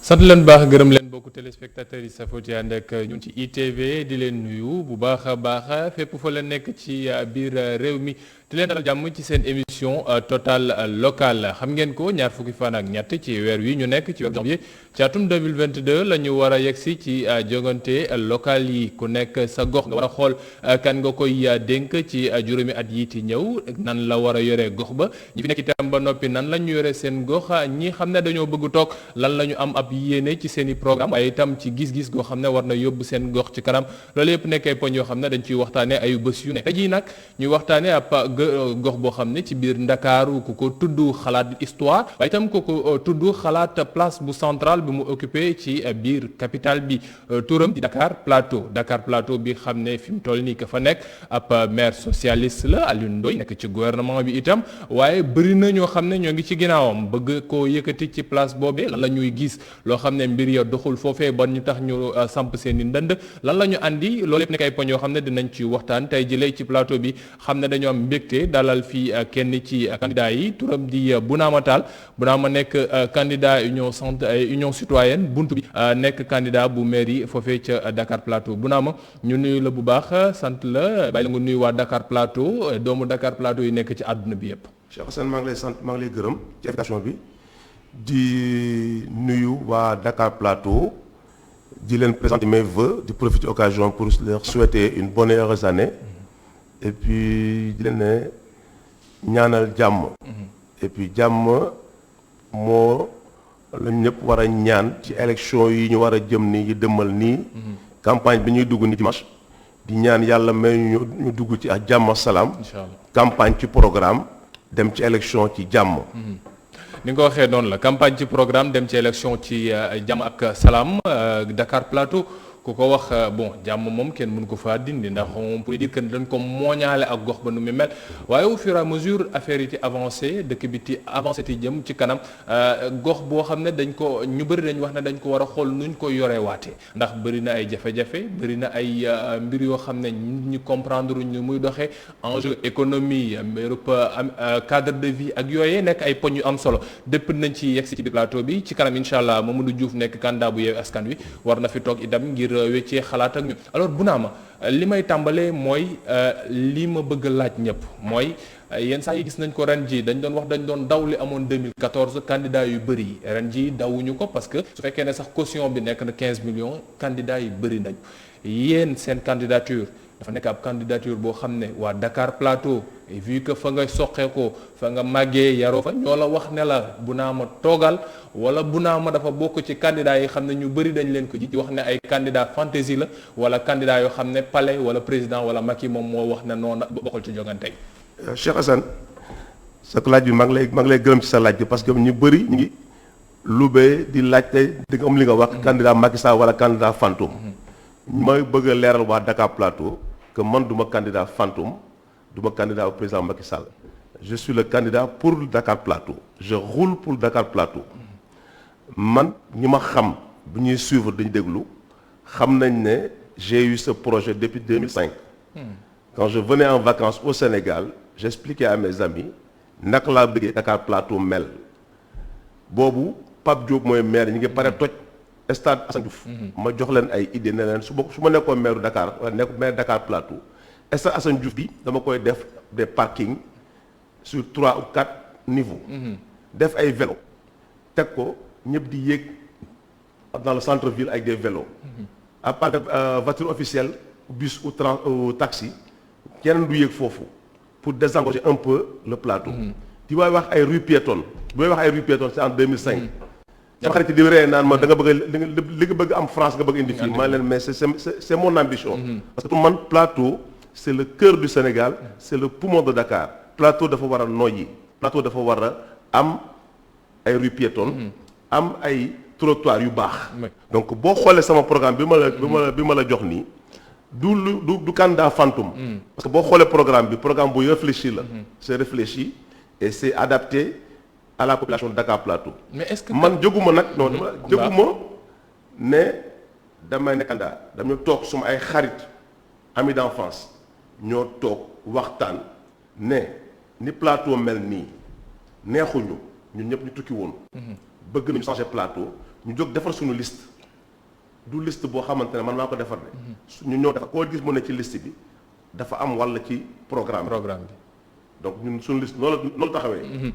sant leen baax gërëm leen bokku téléspectateurs yi safoo ci ànd ak ñun ci ITV di leen nuyu bu baax a baax fépp fa la nekk ci biir réew mi di leen dalal jàmm ci seen émission Total Local xam ngeen ko ñaar fukki fan ak ñett ci weer wi ñu nekk ci weeru janvier ci atum 2022 la ñu war a yegsi ci jogante local yi ku nekk sa gox nga war a xool kan nga koy dénk ci juróomi at yi ti ñëw nan la war a yore gox ba ñi fi nekk itam ba noppi nan la ñu yore seen gox ñi xam ne dañoo bëgg toog lan la ñu am ab yéene ci seen i programme waaye itam ci gis-gis goo xam ne war na yóbbu seen gox ci kanam loolu yëpp nekkee poñ yoo xam ne dañ ciy waxtaane ay bés yu ne tey jii nag ñuy waxtaane ab gox boo xam ne ci biir Ndakaaru ku ko tudd xalaat histoire waaye itam ku ko tudd xalaat place bu centrale bi mu occupé ci biir capitale bi turam di Dakar Plateau bi xam ne fi mu toll nii ka fa nekk ab maire socialiste la Alioune Ndoye nekk ci gouvernement bi itam waaye bëri na ñoo xam ne ñoo ngi ci ginnaawam bëgg koo yëkkati ci place boobee lan la ñuy gis loo xam ne mbir ya doxul foofee ba ñu tax ñu samp seen i ndënd lan la ñu andi loolu yëpp nekk ay poñ yoo xam ne dinañ ci waxtaan tey jëlee ci plateau bi xam ne dañoo am mbégte dalal fii kenn ci candidat yi turam di Bounama Tall Bounama nekk candidat union citoyenne buntu bi nekk candidat bu mairie foofee ca Dakar Plateau Bounama ñu nuyu la bu baax sant la bàyyi la nga nuyu waa Dakar Plateau doomu Dakar Plateau yi nekk ci àdduna bi yëpp. Cheikh Hassane maa ngi lay sant maa ngi lay gërëm ci invitation bi. di nuyu waa Dakar Plateau di leen présenter mes vœux di profiter occasion pour leur souhaiter une bonne et heureuse année et puis di leen ne ñaanal jàmm et puis jàmm moo la ñëpp war a ñaan ci élection yi ñu war a jëm nii yi dëmmal nii campagne bi ñuy dugg ni dimanche di ñaan yàlla may ñu dugg ci ak jàmm salaam campagne ci programme dem ci élection ci jàmm ni nga ko waxee noonu la campagne ci programme dem ci élection ci jàmm ak salaam Dakar Plateau ku ko wax bon jàmm moom kenn mënu ko faa dindi ndax on peut dire que dañ ko mooñaale ak gox ba nu mu mel waaye au fur et à mesure affaire yi ci avancé dëkk bi ci avancé ti jëm ci kanam gox boo xam ne dañ ko ñu bëri dañ wax ne dañ ko war a xool nuñ ko yoree waatee ndax bëri na ay jafe-jafe bëri na ay mbir yoo xam ne ñu comprendre ñu muy doxee enjeu économie mbirub cadre de vie ak yooyee nekk ay poñ yu am solo dëpp nañ ci yegsi ci plateau bi ci kanam incha allah Mamadou Diouf nekk candidat bu Yewwi Askan Wi war na fi toog itam ngir weccee xalaat ak ñu alors Bounama li may tàmbalee mooy li ma bëgg a laaj ñëpp mooy yenn saa yi gis nañ ko ren ji dañ doon wax dañ doon daw li amoon 2014 candidat yu bëri yi ren ji dawuñu ko parce que su fekkee ne sax caution bi nekk na 15 millions candidats yi bëri nañ yéen seen candidature dafa nekk ab candidature boo xam ne waa Dakar Plateau et vu que fa nga soqeekoo fa nga màggee yaroo fa ñoo la wax ne la Bounama toogal wala Bounama dafa bokk ci candidat yi xam ne ñu bëri dañ leen ko ji wax ne ay candidat fantaisie la wala candidat yoo xam ne palais wala président wala Macky moom moo wax ne noonu bokkul ci jogante yi. Cheikh Hassane sa laaj bi maa ngi lay gërëm ci sa laaj bi parce que ñu bëri ñu ngi lubee di laajte di nga am li nga wax candidat Macky Sall wala candidat fantôme. may bëgg a leeral waa Dakar Plateau que man duma candidat fantôme duma candidat au président Macky Sall je suis le candidat pour Dakar Plateau je roule pour Dakar Plateau man ñi ma xam bu ñuy suivre dañu déglu xam nañ ne j'ai eu ce projet depuis 2005 quand je venais en vacances au Sénégal j'expliquais à mes amis naka laa bëggee Dakar Plateau mel boobu Pape Diop mooy maire ñi ngi pare toj stade Assane Diouf ma jox leen ay idée ne leen su ma nekkoon maire Dakar wala nekk maire Dakar Plateau stade Assane Diouf bi dama koy def des parkings sur 3 ou 4 niveaux def ay vélos teg ko ñëpp di yéeg dans le centre-ville avec des vélos à part de voiture officielle bus ou taxi kenn du yéeg foofu pour désengorger un peu le plateau di waay wax ay rue piétonne bu may wax ay rue piétonne c'est en 2005 sama xarit di ree naan ma da nga bëgg li nga bëgg am France nga bëgg indi fii maa leen mais c'est mon ambition parce que pour man Plateau c'est le cœur du Sénégal c'est le poumon de Dakar Plateau dafa war a noyyi Plateau dafa war a am ay rue piétonne am ay trottoir yu baax donc boo xoolee sama programme bi ma la jox nii du candidat fantôme parce que boo xoolee programme bu réfléchi la c'est réfléchi et c'est adapté à la population de Dakar Plateau. Mais est-ce que man jóguma nag non jóguma ne damay ne candidat dañu toog suma ay xarit amis d'enfance ñoo toog waxtaan ne ni Plateau mel nii neexuñu ñun ñëpp ñu tukki woon bëgg nañu changer Plateau ñu jóg defar suñu liste du liste boo xamante ne man maa ko defar de ñu ñëw defar koo gis mu ne ci liste bi dafa am walla ci programme bi. donc ñun suñu liste noonu taxawee.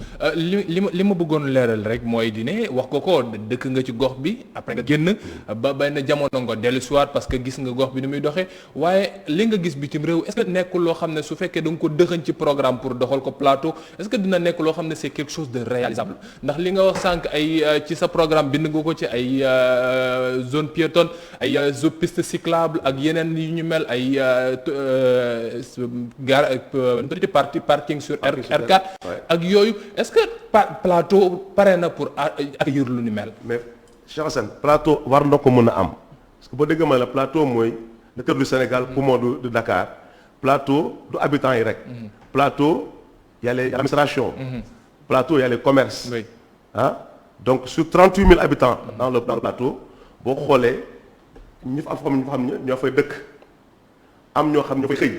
li ma bëggoon leeral rek mooy di ne wax ko dëkk nga ci gox bi après nga génn ba benn jamono nga dellu siwaat parce que gis nga gox bi ni muy doxee waaye li nga gis bitim réew est-ce que nekkul loo xam ne su fekkee da nga ko dëxañ ci programme pour doxal ko plateau est-ce que dina nekk loo xam ne c'est quelque chose de réalisable ndax li nga wax sànq ay ci sa programme bind nga ko ci ay zone piétonne ay piste cyclable ak yeneen yu ñu mel ay parking sur R4 ak yooyu est-ce que plateau pare na pour accueillir lu ni mel. mais Cheikh Hassane plateau war na ko mën a am parce que boo déggee ma la plateau mooy le cœur du Sénégal poumon de Dakar plateau du habitants yi rek. plateau y a l'administration. plateau y a les commerces. oui donc sur 38 000 habitants dans le plateau boo xoolee ñu fa xam ñoo fay dëkk am ñoo xam ñoo fay xëy.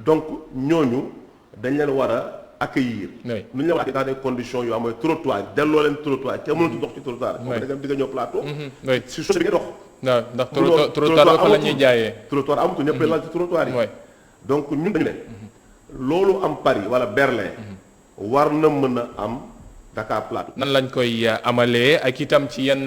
donc ñooñu dañ leen war a accueillir. nu ñu la wax dans des conditions yu am trottoir delloo leen trottoir te mënut dox ci trottoir. oui da nga ñëw plateau. si société bi nga dox. waaw ndax trottoir fa la ñuy jaayee. trottoir amatul ñëpp laal ci trottoir yi. donc ñun dañu ne loolu am Paris wala Berlin war na mën a am Dakar Plateau. nan lañ koy amalee ak itam ci yenn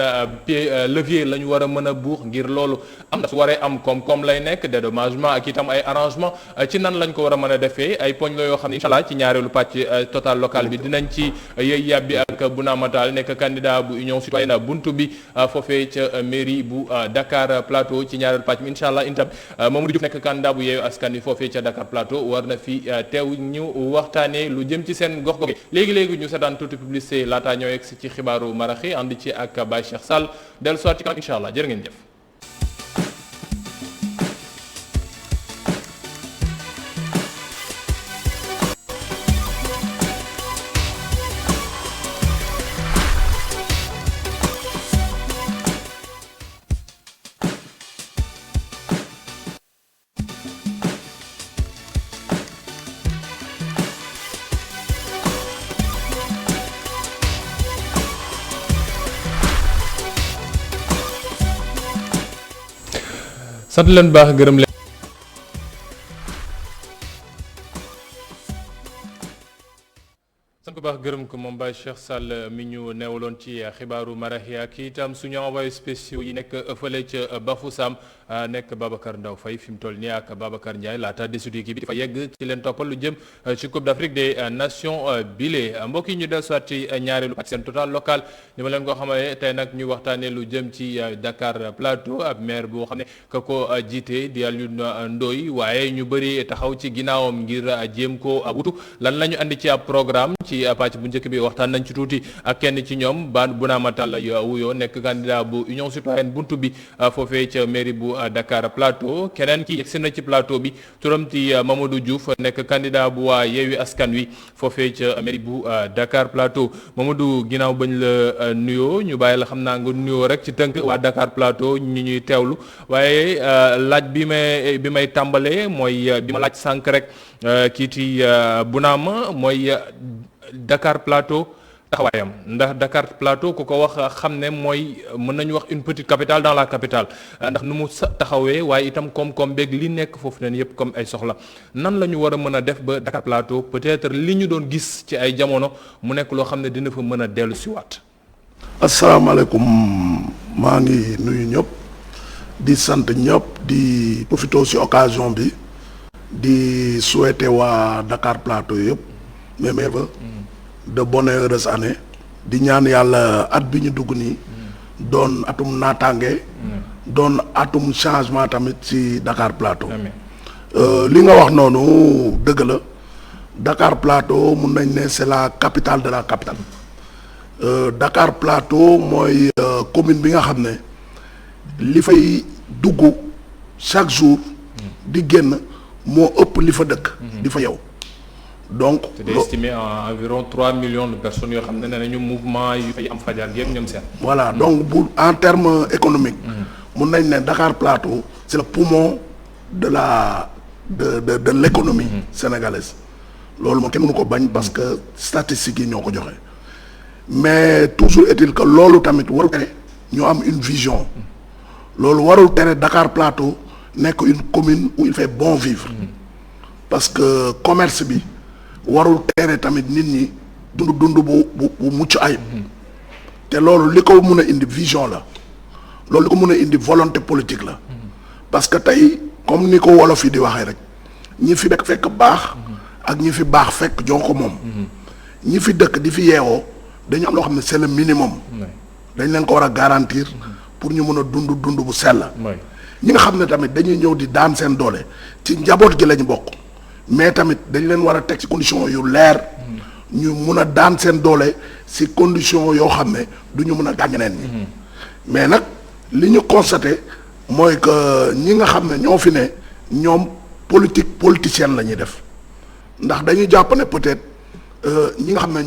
levier la ñu war a mën a buux ngir loolu am na su waree am koom-koom lay nekk dédommagement ak itam ay arrangement ci nan lañ ko war a mën a defee ay poñ la yoo xam ne incha allah ci ñaareelu pàcc total local bi dinañ ci yëy yàbbi ak Bounama Tall nekk candidat bu Union Citoyenne buntu bi foofee ca mairie bu Dakar Plateau ci ñaareelu pàcc bi incha allah itam Mamadou Diouf nekk candidat bu Yewwi Askan Wi foofee ca Dakar Plateau war na fi teew ñu waxtaanee lu jëm ci seen gox-gox léegi-léegi ñu seetaan tuuti publicité laataa ñoo yegg ci xibaaru maraxi ànd ci ak Baye Cheikh Sall dellu soit ci kanam incha allah jërë ngeen jëf. sant leen baax gërëm leen sant bu baax gërëm ko moom Baye Cheikh Sall mi ñu neewaloon ci xibaaru maraxi ak itam suñu envoyé spéciaux yi nekk fële ca Bafoussam nekk Babacar Ndaw Faye fi mu toll nii ak Babacar Ndiaye laata desutu équipe bi dafa yegg ci leen toppal lu jëm ci Coupe d'Afrique des Nations bile mbokk yi ñu del soit ci ñaareelu pàcc seen total local ni ma leen ko xamee tey nag ñu waxtaanee lu jëm ci Dakar Plateau ab maire boo xam ne ka ko jiite di Alioune Ndoye waaye ñu bëri taxaw ci ginnaawam ngir jéem ko wutu lan la ñu andi ci ab programme ci pàcc bu njëkk bi waxtaan nañ ci tuuti ak kenn ci ñoom Bounama Tall wuyoo nekk candidat bu Union Citoyenne buntu bi foofee ca mairie bu Dakar Plateau keneen ki yegsi na ci plateau bi turam ci Mamadou Diouf nekk candidat bu waa Yewwi Askan Wi foofee ca mairie bu Dakar Plateau Mamadou ginnaaw bañ la nuyoo ñu bàyyi la xam naa nga nuyoo rek ci tënk waa Dakar Plateau ñu ñuy teewlu waaye laaj bi may tàmbalee mooy bi ma laaj sànq rek kii ci Bounama mooy Dakar Plateau taxawaayam ndax Dakar Plateau ku ko wax xam ne mooy mën nañu wax une petite capitale dans la capitale ndax nu mu taxawee waaye itam koom-koom beeg li nekk foofu neen yëpp comme ay soxla nan la ñu war a mën a def ba Dakar Plateau peut-être li ñu doon gis ci ay jamono mu nekk loo xam ne dina fa mën a dellu si waat. asalaamaaleykum maa ngi nuyu ñëpp di sant ñëpp di profité ci occasion bi di souhaiter waa Dakar Plateau yëpp mes vœux de bonne heureuse année di ñaan yàlla at bi ñu dugg nii doon atum naataange doon atum changement tamit ci Dakar Plateau li nga wax noonu dëgg la Dakar Plateau mun nañ ne c'est la capitale de la capitale Dakar Plateau mooy commune bi nga xam ne li fay dugg chaque jour di génn moo ëpp li fa dëkk di fa yow donc c'est estimé à environ 3 millions de personnes yoo xam ne nee nañu mouvement yu fay am fajar gi ak ñoom seen. voilà donc bu en terme économique. mun nañ ne Dakar Plateau c'est le poumon de l'économie sénégalaise loolu moom kenn mënu ko bañ parce que statistiques yi ñoo ko joxe mais toujours est-il que loolu tamit warul tere ñu am une vision loolu warul tere Dakar Plateau nekk une commune où il fait bon vivre parce que commerce bi warul tere tamit nit ñi dund bu mucc ayib te loolu li ko mën a indi vision la loolu li ko mën a indi volonté politique la parce que tey comme ni ko wolof yi di waxee rek ñi fi dëkk fekk baax ak ñi fi baax fekk joo ko moom ñi fi dëkk di fi yeewoo dañu am loo xam ne c'est le minimum dañ leen ko war a garantir pour ñu mën a dund bu sell ñi nga xam ne tamit dañuy ñëw di daan seen doole ci njaboot gi lañ bokk mais tamit dañ leen war a teg ci condition yu leer ñu mun a daan seen doole ci condition yoo xam ne du ñu mun a gaañ ñeneen ñi mais nag li ñu constaté mooy que ñi nga xam ne ñoo fi ne ñoom politicienne la ñuy def ndax dañuy jàpp ne peut-être ñi nga xam ne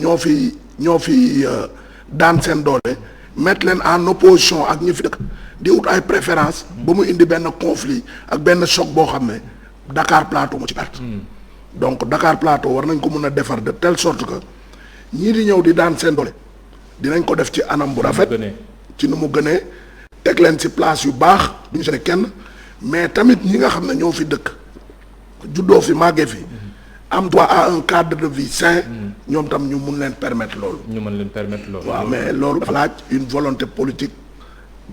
ñoo fi daan seen doole mettre leen en opposition ak ñi fi dëkk di wut ay préférence ba mu indi benn conflit ak benn choc boo xam ne Dakar Plateau mu ci perte donc Dakar Plateau war nañ ko mën a defar de telle sorte que ñii di ñëw di daan seen doole dinañ ko def ci anam bu rafet ci nu mu gënee teg leen ci place yu baax duñu sene kenn mais tamit ñi nga xam ne ñoo fi dëkk juddoo fi màggee fi am droit à un cadre de vie sain ñoom tam ñu mun leen permettre loolu waaw mais loolu dafa laaj une volonté politique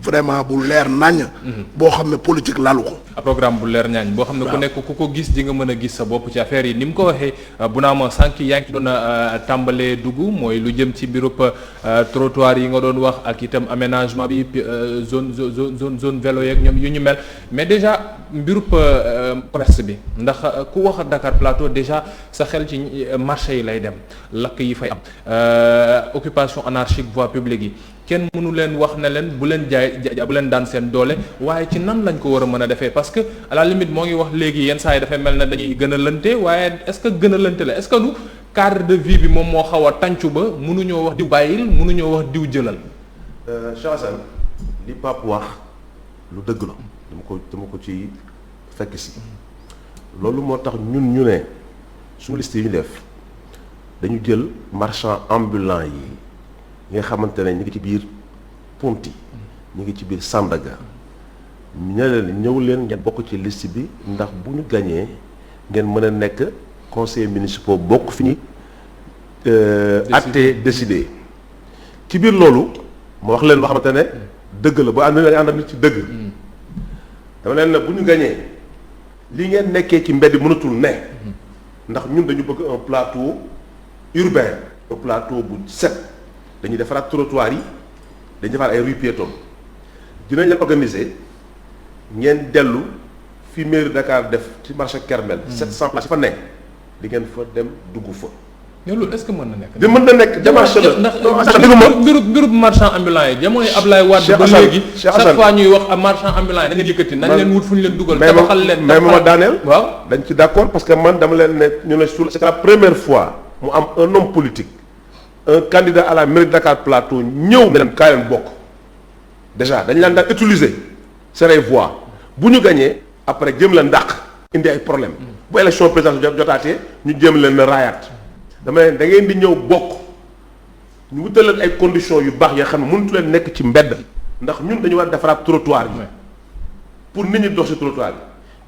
vraiment bu leer naññ boo xam ne politique lalu ko programme bu leer ñaañ boo xam ne ku nekk ku ko gis di nga mën a gis sa bopp ci affaire yi ni mu ko waxee bu naa ma sànq yaa ngi ci doon a tàmbalee dugg mooy lu jëm ci mbirub trottoir yi nga doon wax ak itam aménagement bi zone vélo yeeg ñoom yu ñu mel mais déjà mbirub commerce bi ndax ku wax Dakar Plateau déjà sa xel ci marché yi lay dem lakk yi fay am occupation anarchique voie publique yi kenn mënu leen wax ne leen bu leen bu leen daan seen doole waaye ci nan lañ ko war a mën a defee parce que à la limite moo ngi wax léegi yenn saa yi dafay mel ne dañuy gën a lënte waaye est-ce que gën a lënte la est-ce que du cadre de vie bi moom moo xaw a tàncu ba mënuñoo wax diw bàyyil mënuñoo wax diw jëlal. Cheikh Assane li Pape wax lu dëgg la dama ko ci fekk si loolu moo tax ñun ñu ne suñu liste yi ñu def dañu jël marchand ambulant yi nga xamante ne ñu ngi ci biir Ponty ñu ngi ci biir Sandaga ñu leen ñëw leen ngeen bokk ci liste bi ndax bu ñu gañee ngeen mën a nekk conseillers municipaux bokk fi ñu acté décidé ci biir loolu ma wax leen loo xamante ne dëgg la bu ànd na ànd nit ci dëgg dama leen ne bu ñu gañee li ngeen nekkee ci mbedd mënatul ne ndax ñun dañu bëgg un plateau urbain un plateau bu set dañuy defaraat trottoir yi dañuy defaraat ay rue piétonne dinañ leen organiser ngeen dellu fi mairie Dakar def ci marché Kermel 700 places yi fa nekk di ngeen fa dem dugg fa. yow loolu est-ce que mën na nekk. di mën na nekk démarche la ndax mbirub marchand ambulant yi jamono Ablaye Wade ba léegi chaque fois ñuy wax marchand ambulant yi da ngeen yëkkati nañ leen wut fu ñu leen dugal tabaxal leen mais ma daaneel waaw dañ ci d'accord parce que man dama leen ne ñu ne c'est la première fois mu am un homme politique un candidat à la mairie de Dakar Plateau ñëw ne leen kaay leen bokk déjà dañ leen daan utiliser seen ay voix bu ñu gañee après jëm leen dàq indi ay problème bu élection présidentielle jotaatee ñu jëm leen na raayaat dama leen da ngeen di ñëw bokk ñu wutal leen ay conditions yu baax yoo xam ne mënatu leen nekk ci mbedd ndax ñun dañu war a defaraat trottoir yi pour nit ñi dox ci trottoir yi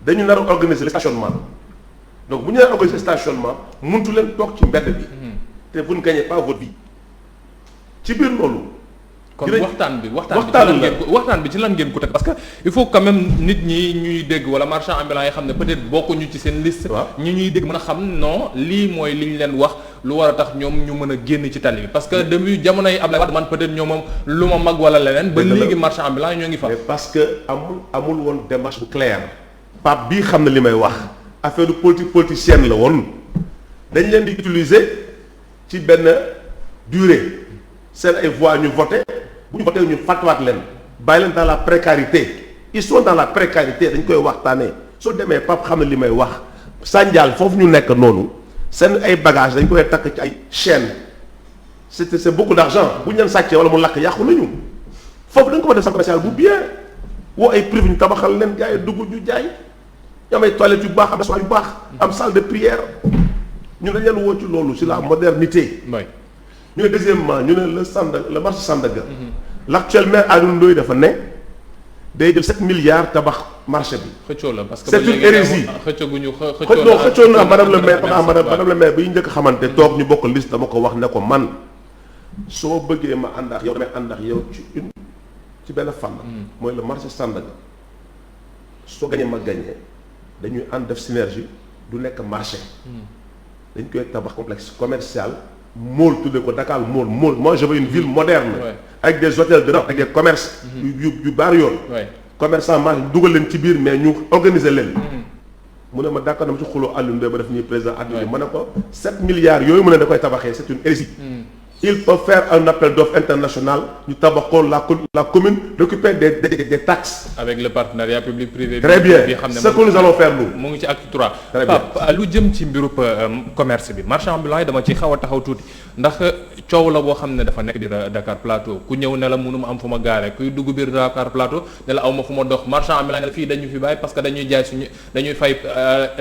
dañu nar a organiser le stationnement donc bu ñu nar a organiser stationnement mënatu leen toog ci mbedd bi te vous ne gagnez pas votre vie ci biir loolu. kon waxtaan bi ci lan ngeen ko teg parce que il faut quand même nit ñi ñuy dégg wala marchand ambulant yi xam ne peut-être bokkuñu ci seen liste. ñi ñuy dégg mën a xam non lii mooy li ñu leen wax lu war a tax ñoom ñu mën a génn ci tali bi parce que depuis jamono yi Ablaye Wade man peut-être ñoom moom lu ma mag wala leneen. ba léegi marchand ambulant ñoo ngi fa. mais parce que amul woon démarche bu claire. Pape bii xam na li may wax affaire de politicienne la woon dañ leen di utiliser ci benn durée seen ay voix ñu voté. bu ñu voté ñu fàttewaat leen bàyyi leen dans la précarité ils sont dans la précarité dañ koy waxtaanee soo demee Pape xam ne li may wax Sandial foofu ñu nekk noonu seen ay bagages dañ koy takk ci ay chaînes c'est beaucoup d'argent bu ñu leen sàccee wala mu lakk yàqu nañu foofu dañ ko fa def centre commercial bu bien woo ay privé ñu tabaxal leen gars yi dugg ñu jaay ñu am ay toilettes yu baax am restaurant yu baax am salle de prière ñun dañ leen woo ci loolu ci la modernité. ñu ne deuxièmement ñu ne le marché Sandaga l'actuel maire Alioune Ndoye dafa ne day jël 7 milliards tabax marché bi. xëccoo la parce que c'est une hérésie. xëccoo na madame le maire madame le maire bi ñu njëkk xamante toog ñu bokk liste dama ko wax ne ko man soo bëggee ma ànd ak yow damay ànd ak yow ci benn fànn. mooy le marché Sandaga soo gañee ma gañee dañuy ànd def synergie du nekk marché. dañ koy tabax complexe commercial. Mall tuddee ko Dakar Mall moi je veux une ville moderne. avec des hôtels dedans avec des commerces. yu bari yoon. commerçant marché dugal leen ci biir mais ñu organiser leen. mu ne ma d'accord dama ci xuloo Alioune Ndoye ba def nii président adjoint ma ne ko 7 milliards yooyu mu ne da koy tabaxee c'est une hérésie. il peut faire un appel d'offres international ñu tabax ko la commune récupère des taxes. avec le partenariat public privé. très bien ce que nous allons faire nous. mu ngi ci acte 3. Pape lu jëm ci mbirub commerce bi marchand ambulant yi dama ci xaw a taxaw tuuti ndax coow la boo xam ne dafa nekk biir Dakar Plateau ku ñëw ne la mënuma am fu ma gaare kuy dugg biir Dakar Plateau ne la aw ma fu ma dox marchand ambulant ne la fii dañu fi bàyyi parce que dañuy jaay dañuy fay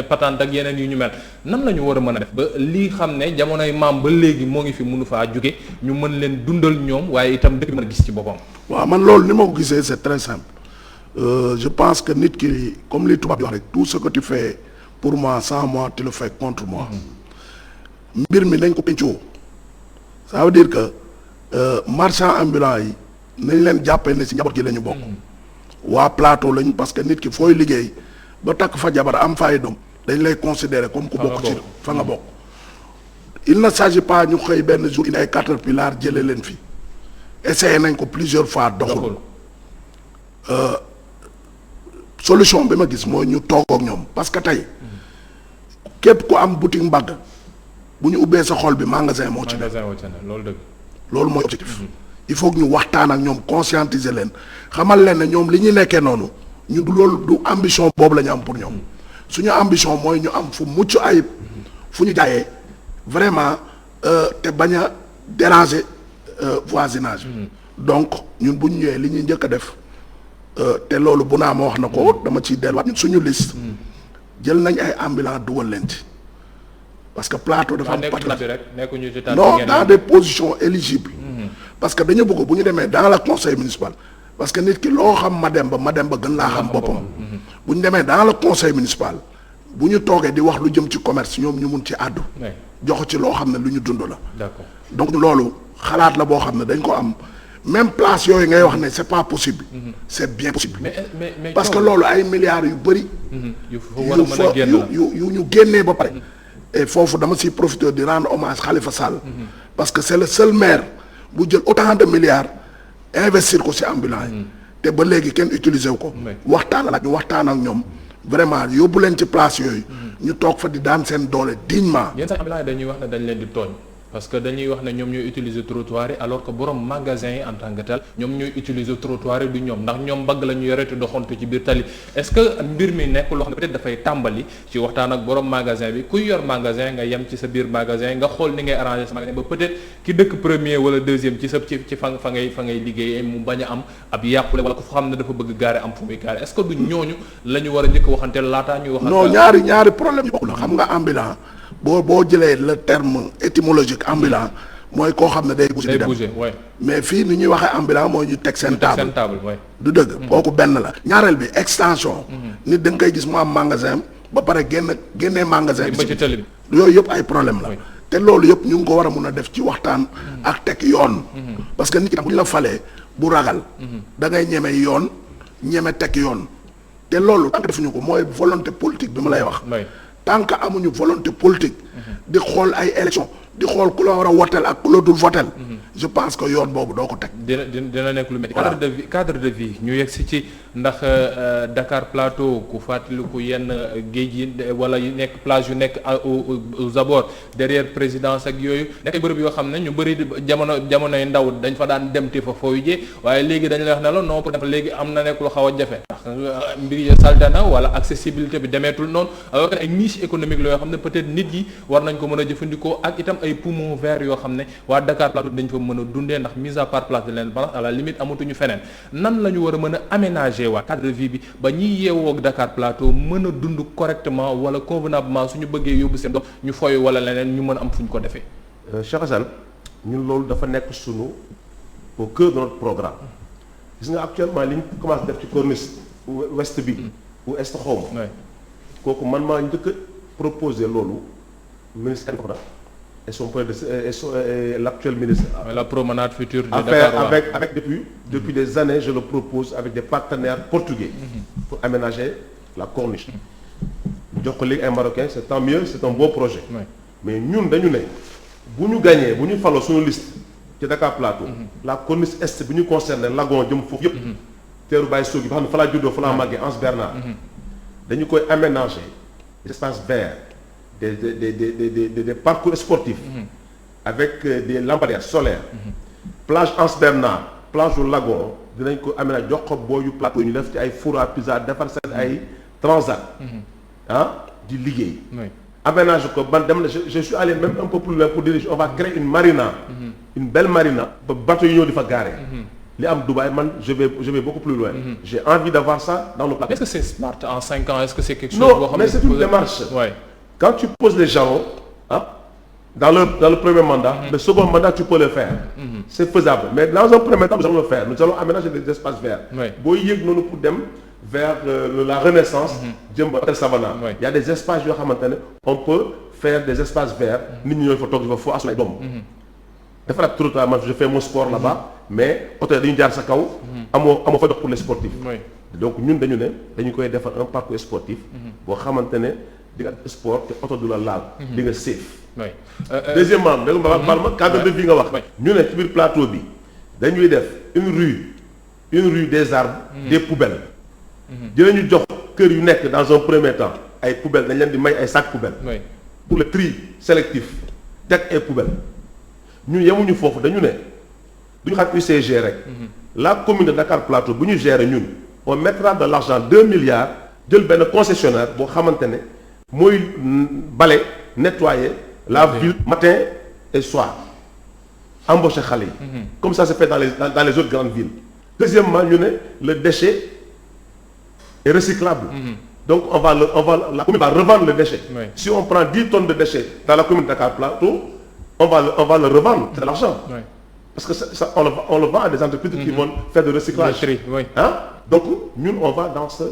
patente ak yeneen yu ñu mel nan la ñu war a mën a def ba lii xam ne jamonoy maam ba léegi moo ngi fi mënu faa jóge ñu mën leen dundal ñoom waaye itam dëkk bi mën a gis ci boppam. waaw man loolu ni ma ko gisee c'est très simple je pense que nit ki comme li tubaab di wax rek tout ce que tu fais pour moi sans moi tu le fais contre moi. mbir mi nañ ko pencoo ça veut dire que marchand ambulant yi nañ leen jàppee ne ci njaboot gi la ñu bokk. waa plateau lañ parce que nit ki fooy liggéey ba takk fa jabar am fa ay doom dañ lay considérer comme ku bokk ci fa nga bokk. il ne s'agit pas ñu xëy benn jour indi ay caterpillar jëlee leen fi essayé nañ ko plusieurs fois doxul. solution bi ma gis mooy ñu toog ak ñoom parce que tey képp ku am boutique mbagg bu ñu ubbee sa xol bi magasin moo ci nekk loolu dëgg loolu mooy objectif. il faut que ñu waxtaan ak ñoom conscientiser leen xamal leen ne ñoom li ñu nekkee noonu ñu du loolu du ambition boobu la ñu am pour ñoom suñu ambition mooy ñu am fu mucc ayib fu ñu jaayee vraiment te bañ a déranger voisinage. donc ñun bu ñu ñëwee li ñuy njëkk a def te loolu bu naa ma wax na ko dama ciy delluwaat ñun suñu liste. jël nañ ay ambulants dugal leen ci parce que plateau dafa am non dans des positions éligibles. parce que dañu bëgg bu ñu demee dans le conseil municipal parce que nit ki loo xam Mademba gën laa xam boppam. bu ñu demee dans le conseil municipal bu ñu toogee di wax lu jëm ci commerce ñoom ñu mun ci àddu. jox ci loo xam ne lu ñu dund la. d'accord donc loolu xalaat la boo xam ne dañ ko am même place yooyu ngay wax ne c'est pas possible. c'est bien possible. mais parce que loolu ay milliards yu bëri. yu ñu génnee ba pare. et foofu dama siy profiter di rendre hommage Khalifa Sall. parce que c'est le seul maire bu jël autant de milliards investir ko ci ambulant yi. te ba léegi kenn utiliser wu ko. waxtaan ak ñoom vraiment yóbbu leen ci place yooyu. ñu toog fa di daan seen doole dignement. yenn saa ambulant yi dañuy wax ne dañ leen di tooñ parce que dañuy wax ne ñoom ñooy utiliser trottoir yi alors que borom magasin yi en tant que tel ñoom ñooy utiliser trottoir yi du ñoom ndax ñoom mbagg la ñu yore te doxantu ci biir tali est-ce que mbir mi nekk loo xam ne peut-être dafay tàmbali ci waxtaan ak borom magasin bi kuy yor magasin nga yem ci sa biir magasin nga xool ni ngay arranger sa magasin ba peut-être ki dëkk premier wala deuxième ci fa ngay liggéeyee mu bañ a am ab yàqule wala ku fa xam ne dafa bëgg gaare am fu muy gaare est-ce que du ñooñu la ñu war a njëkk waxante laataa ñuy wax. non ñaari problème yu bokk la xam nga ambulant boo jëlee le terme étymologique ambulant mooy koo xam ne day bouger mais fii ni ñuy waxee ambulant mooy ñu teg seen table du dëgg kooku benn la ñaareel bi extension nit da nga koy gis mu am magasin ba pare génnee magasin bi yooyu yëpp ay problème la te loolu yëpp ñu ngi ko war a mun a def ci waxtaan ak teg yoon parce que nit ki bu ñu la falee bu ragal da ngay ñeme yoon ñeme teg yoon te loolu tant que defuñu ko mooy volonté politique bi ma lay wax tant que amuñu volonté politique di xool ay élection di xool ku la war a woteel ak ku la dul woteel je pense que yoon boobu doo ko teg dina nekk lu métti cadre de vie ñu yegg si ci ndax Dakar Plateau ku fàttaliku yenn géej yi wala yi nekk plage yu nekk aux abords derrière présidence ak yooyu nekk ay bërëb yoo xam ne ñu bëri jamonoy ndaw dañ fa daan dem te fa fooyu jee waaye léegi dañu lay wax ne la non pour léegi am na nekk lu xaw a jafe ndax mbir yi salte na wala accessibilité bi demeetul noonu alors que ay niche économique la yoo xam ne peut-être nit yi war nañ ko mën a jëfandikoo ak itam ay poumons verts yoo xam ne waa Dakar Plateau dañ fa mën a dundee ndax mise à part place de l'indépendance à la limite amatuñu feneen nan la ñu war a mën a aménager waa cadre de vie bi ba ñiy yeewoo ak Dakar Plateau mën a dund correctement wala convenablement suñu bëggee yóbbu seen doom ñu foy wala leneen ñu mën a am fu ñu ko defee. Cheikh Hassane ñun loolu dafa nekk sunu au cœur de notre programme gis nga actuellement li ñu commencé def ci corniche ouest bi ou est xawma kooku man maa njëkk a proposé loolu ministre et son et l'actuel ministre. La promenade future de Dakar. Avec depuis des années, je le propose avec des partenaires portugais pour aménager la corniche. jox ko léegi ay Marocains c'est tant mieux, c'est un beau projet. Mais ñun dañu ne bu ñu gagné bu ñu faloo suñu liste ci Dakar Plateau. La corniche est bi ñu concerné lagon jëm foofu yëpp. teeru Baye Sogui ba xam ne fa laa juddoo fa laa màggee Anse Bernard. dañu koy aménager des espaces verts. Des parcours sportifs avec des lampadaires solaires plage Anse Bernard plage au lagon dinañ ko aménagé jox ko booyu plateau ñu def ci ay four à pizza defar seen ay transat di liggéey aménagé ko ban dem na je suis allé même un peu plus loin pour dire on va créer une marina une belle marina ba bateau yi ñëw di fa garer li am Dubaï man je vais beaucoup plus loin j'ai envie d'avoir ça dans le plateau. Est-ce que c'est smart en 5 ans? Est-ce que c'est quelque chose non mais c'est une démarche. Quand tu poses les jalons, dans le premier mandat, le second mandat, tu peux le faire. C'est faisable. Mais dans un premier temps, nous allons le faire. Nous allons aménager des espaces verts. Pour dem vers la Renaissance, il y a des espaces, on peut faire des espaces verts. Je fais mon sport là-bas, mais pour les sportifs. Donc, nous, nous un parcours sportif pour di nga sport te oto du la laal. di nga safe. Deuxièmement da nga cadre de vie nga wax. ñu ne ci biir plateau bi dañuy def une rue des arbres. des poubelles. dinañu jox kër yu nekk dans un premier temps ay poubelles dañ leen di may ay sacs poubelles. pour le tri sélectif teg ay poubelles. ñun yemuñu foofu dañu ne duñu xam UCG rek. la commune de Dakar Plateau bu ñu gérer ñun on mettra de l'argent 2 milliards jël benn concessionnaire boo xamante ne. mooy bale nettoyer la ville matin et soir embaucher xale yi comme ça se fait dans les autres grandes villes. Deuxièmement ñu ne le déchet est recyclable. Donc la commune va revendre le déchet. Si on prend 10 tonnes de déchets dans la commune de Dakar Plateau on va le revendre, c'est de l'argent. Parce que ça, on le vend à des entreprises qui vont faire de recyclage. Donc ñun on va dans ce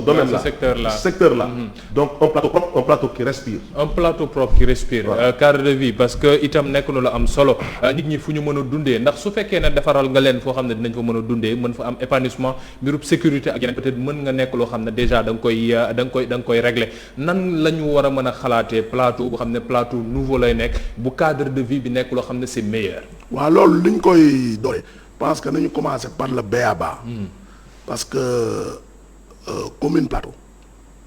domaine-là, ce secteur-là. Donc un plateau qui respire. Un plateau propre qui respire. Cadre de vie parce que itam nekk na lu am solo nit ñi fu ñu mën a dundee ndax su fekkee ne defaral nga leen foo xam ne dinañ fa mën a dundee mën fa am épanouissement mbirub sécurité ak yeneen peut-être mën nga nekk loo xam ne déjà da nga koy régler nan la ñu war a mën a xalaatee plateau boo xam ne plateau nouveau lay nekk bu cadre de vie bi nekk loo xam ne c'est meilleur. waaw loolu liñ koy doole parce que nañu commencer par le B.A.B.A. parce que commune Plateau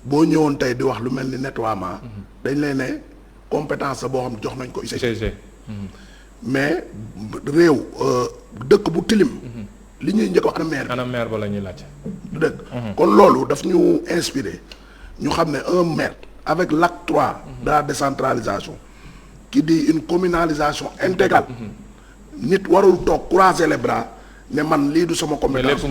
boo ñëwoon tey di wax lu mel ni nettoiement dañ lay ne compétence boo xam jox nañ ko UCG mais réew dëkk bu tilim li ñuy njëkk wax ana maire ba la ñuy laaj du dëkk kon loolu daf ñu inspiré ñu xam ne un maire avec l'acte 3 de la décentralisation qui dit une communalisation intégrale nit warul toog croiser les bras ne man lii du sama compétence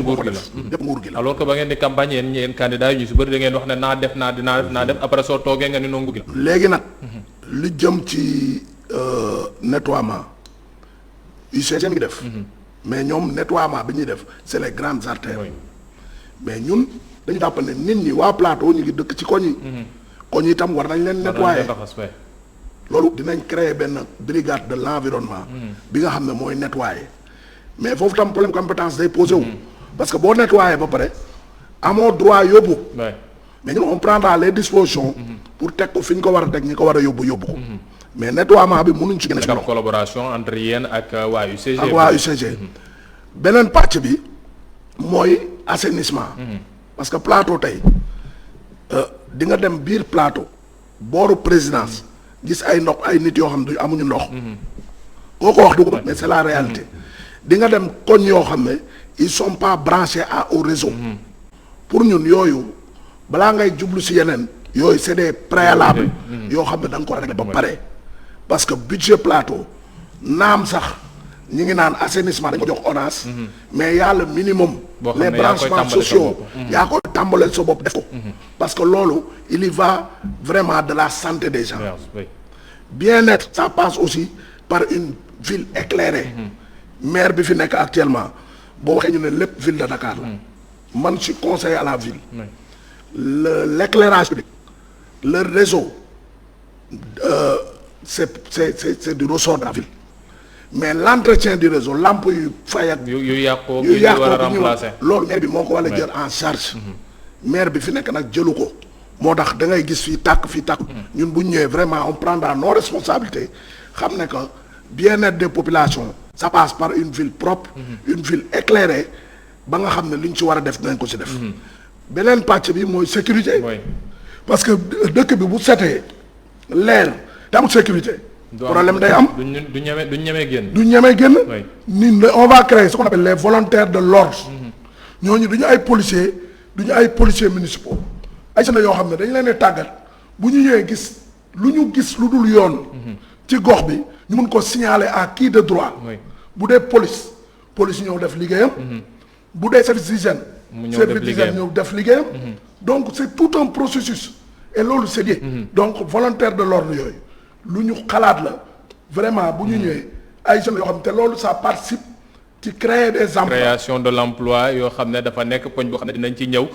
lépp nguur gi la alors que ba ngeen di campagne yéen candidat yi ñu si bëri da ngeen wax ne naa def naa def après soo toogee nga ni noo nguur gi la léegi nag li jëm ci nettoiement UCG mi ngi def mais ñoom nettoiement bi ñuy def c'est les grandes artères mais ñun dañu jàpp ne nit ñi waa Plateau ñu ngi dëkk ci koñ yi koñ yi itam war nañ leen nettoyer loolu dinañ créer benn brigade de l'environnement bi nga xam ne mooy nettoyer mais foofu tam problème compétence day posé wu parce que boo nettoyer ba pare amoo droit yóbbu mais ñun on prendra les dispositions pour teg ko fi ñu ko war a teg ñi ko war a yóbbu ko mais nettoiement bi mënuñ ci gën a collaboration entre yéen ak waa UCG beneen pàcc bi mooy assainissement parce que Plateau tey di nga dem biir Plateau booru présidence gis ay ndox ay nit yoo xam ne amuñu ndox koo ko wax du ko mais c'est la réalité di nga dem koñ yoo xam ne ils sont pas branchés au réseau pour ñun yooyu balaa ngay jublu ci yeneen yooyu c'est des préalables yoo xam ne da nga ko régler ba pare parce que budget Plateau naam sax ñi ngi naan assainissement dañ ko jox ONAS mais y a le minimum les branchements sociaux yaa koy tàmbaleel sa bopp def ko parce que loolu il y va vraiment de la santé des gens bien-être ça passe aussi par une ville éclairée. maire bi fi nekk actuellement boo waxee ñu ne lépp ville de Dakar la. man je suis conseiller à la ville. l'éclairage public, le réseau c'est du ressort de la ville. mais l'entretien du réseau lampe yu fay ak yu yàqoo yu yàqoo war a remplacer loolu maire bi moo ko war a jël en charge. maire bi fi nekk nag jëlu ko. moo tax da ngay gis fii tàkk ñun bu ñu ñëwee vraiment on prendra nos responsabilités xam ne que bien-être des populations ça passe par une ville propre. une ville éclairée ba nga xam ne li ñu ci war a def dinañ ko ci def. beneen pàcc bi mooy sécurité. parce que dëkk bi bu setee leer te amul sécurité. problème day am du ñeme génn. du ñeme génn. ni on va créer ce qu'on appelle les volontaires de l'ordre. ñooñu du ñu ay policiers municipaux. ay seen yoo xam ne dañ leen di tàggat bu ñu ñëwee gis lu dul yoon. ci gox bi ñu mun ko signaler à qui de droit. bu dee police ñëw def liggéeyam. bu dee service d'hygiène. ñëw def liggéeyam. donc c'est tout un processus. et loolu c'est lié. donc volontaire de l'ordre yooyu lu ñu xalaat la vraiment bu ñu ñëwee ay jeunes yoo xam te loolu ça participe ci créer des emplois. création de l'emploi yoo xam ne dafa nekk poñ boo xam ne dinañ ci ñëw.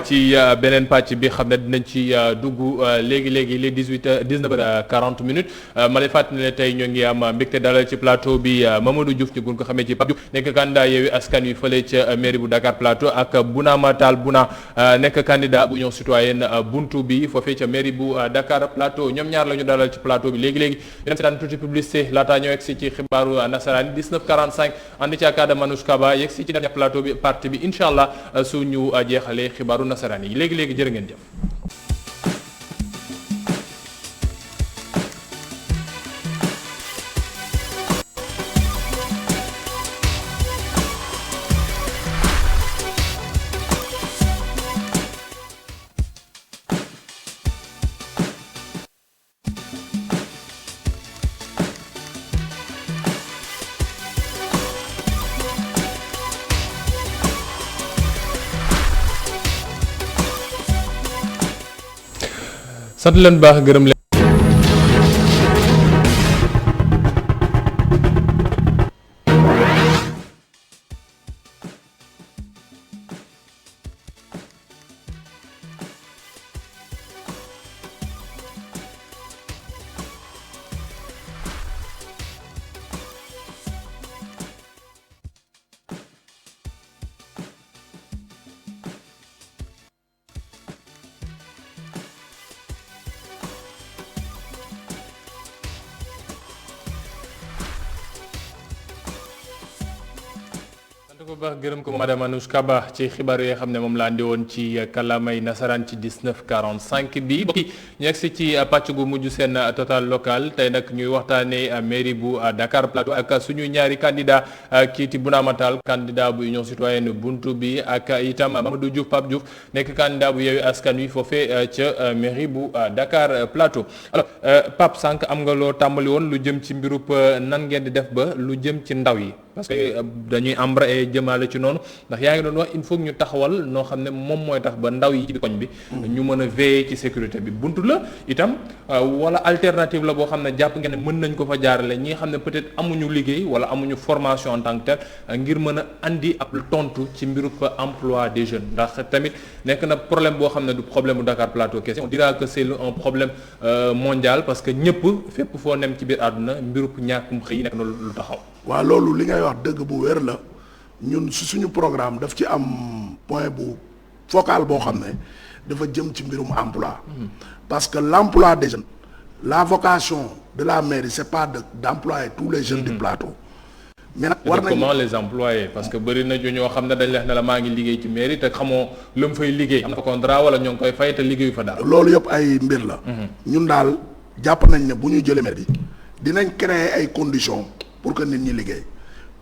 ci beneen pàcc bi xam ne dinañ ci dugg léegi les 19h40 minutes ma lay fàttali ne tey ñoo ngi am mbégte dalal ci plateau bi Mamadou Diouf ñu gun ko xamee ci Pape Diouf nekk candidat Yewwi Askan Wi fële ca mairie bu Dakar Plateau ak Bounama Tall Bouna nekk candidat bu Union citoyenne buntu bi foofee ca mairie bu Dakar Plateau ñoom ñaar la ñu dalal ci plateau bi léegi ñu dem seetaan tuuti publicité laataa ñoo egsi ci xibaaru nasaraan 19h45 ànd ci Kada Manouche Kaba yegg si ci dernier plateau bi partie bi incha allah su ñu jeexalee xibaaru nasaraan yi léegi jërë ngeen jëf. sant leen baax gërëm leen. ko baax gërëm ko madame Anouche Kaba ci xibaar yoo xam ne moom laa andi woon ci kàllaamay nasaraan ci 19h45 bi bokki ñu egsi ci pàcc gu mujj seen total local tey nag ñuy waxtaanee mairie bu Dakar Plateau ak suñu ñaari candidat kii di Bounama Tall candidat bu Union citoyenne buntu bi ak itam Mamadou Diouf Pape Diouf nekk candidat bu Yewwi Askan Wi foofee ca mairie bu Dakar Plateau alors Pape sànq am nga loo tàmbali woon lu jëm ci mbirub nan ngeen di def ba lu jëm ci ndaw yi parce que dañuy embrayer jëmaale ci noonu ndax yaa ngi doon wax il faut ñu taxawal noo xam ne moom mooy tax ba ndaw yi ci koñ bi ñu mën a veiller ci sécurité bi buntu la itam wala alternative la boo xam ne jàpp ngeen ne mën nañ ko fa jaarale ñi nga xam ne peut-être amuñu liggéey wala amuñu formation en tant que tel ngir mën a andi ab tontu ci mbirub emploi des jeunes ndax tamit nekk na problème boo xam ne du problème bu Dakar Plateau kese on dira que c'est un problème mondial parce que ñëpp fépp foo nem ci biir àdduna mbirub ñàkkum xëy nekk na lu taxaw. waaw loolu li ngay wax dëgg bu wér la ñun si suñu programme daf ci am point bu focal boo xam ne dafa jëm ci mbirum emploi parce que l'emploi des jeunes la vocation de la mairie c'est pas d'employer tous les jeunes du plateau mais nag war nañ comment les employer parce que bëri na ñoo xam ne dañ leex ne la maa ngi liggéey ci mairie te xamoo lu mu fay liggéey am na contrat wala ñoo ngi koy fay te liggéeyu fa dara loolu yëpp ay mbir la ñun daal jàpp nañ ne bu ñu jëlee mairie bi dinañ créer ay conditions pour que nit ñi liggéey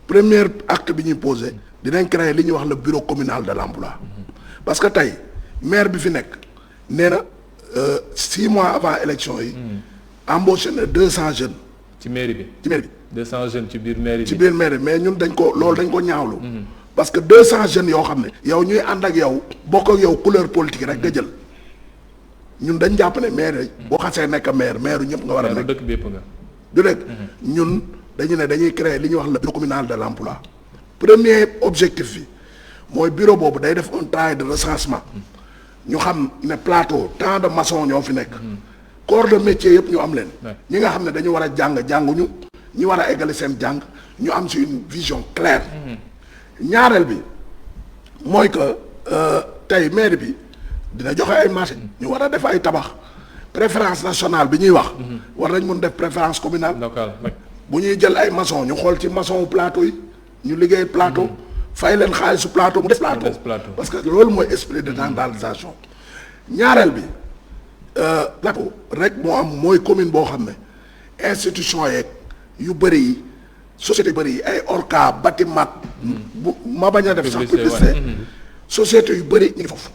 premier acte bi ñuy posé dinañ créer li ñuy wax le bureau communal de l'emploi parce que tey maire bi fi nekk nee na 6 mois avant élection yi embauché na 200 jeunes ci mairie bi 200 jeunes ci biir mairie bi ci biir mairie mais ñun dañ ko loolu dañ ko ñaawlu parce que 200 jeunes yoo xam ne yow ñuy ànd ak yow bokk ak yow couleur politique rek nga jël ñun dañ jàpp ne maire boo xasee nekk maire ñëpp nga war a nekk dëkk bépp nga du rek ñun dañu ne dañuy créer li ñuy wax le bureau communal de l'emploi. Premier objectif bi mooy bureau boobu day def un travail de recensement ñu xam ne plateau tant de maçon ñoo fi nekk. corps de métier yëpp ñu am leen. ñi nga xam ne dañu war a jànguñu ñi war a eggale seen jàng ñu am ci une vision claire. ñaareel bi mooy que tey maire bi dina joxe ay marché ñu war a def ay tabax préférence nationale bi ñuy wax. war nañ mun def préférence communale. bu ñuy jël ay maçon ñu xool ci maçon plateau yi ñu liggéey plateau. fay leen xaalisu plateau mu des plateau. parce que loolu mooy esprit de décentralisation. ñaareel bi plateau rek moo am mooy commune boo xam ne institution yeeg yu bëri yi société yu bëri yi ay Orca Batimat. bu ma bañ a def sax publicité société yu bëri ñu ngi foofu.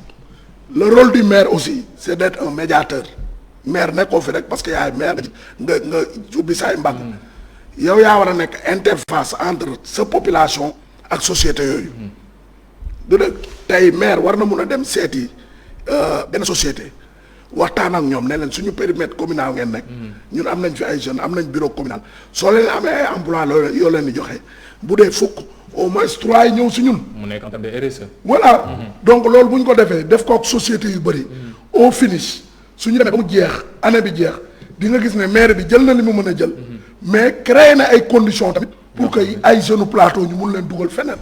le rôle du maire aussi c'est d'être un médiateur maire nekkoo fi rek parce que yaay maire nga ubbi saay mbagg yow yaa war a nekk interface entre sa population ak société yooyu. du dëgg tey maire war na mun a dem seeti benn société waxtaan ak ñoom ne leen suñu périmètre communal ngeen nekk. ñun am nañ fi ay jeunes am nañ bureau communal soo leen amee ay emploi yoo leen di joxe bu dee fukk au moins 3 yi ñëw si ñun. mu nekk en terme de RSE. voilà donc loolu bu ñu ko defee def kook société yu bëri. au finish suñu demee ba mu jeex année bi jeex di nga gis ne maire bi jël na li mu mën a jël. mais créé na ay conditions tamit. pour que ay jeunes plateau ñu mun leen dugal feneen.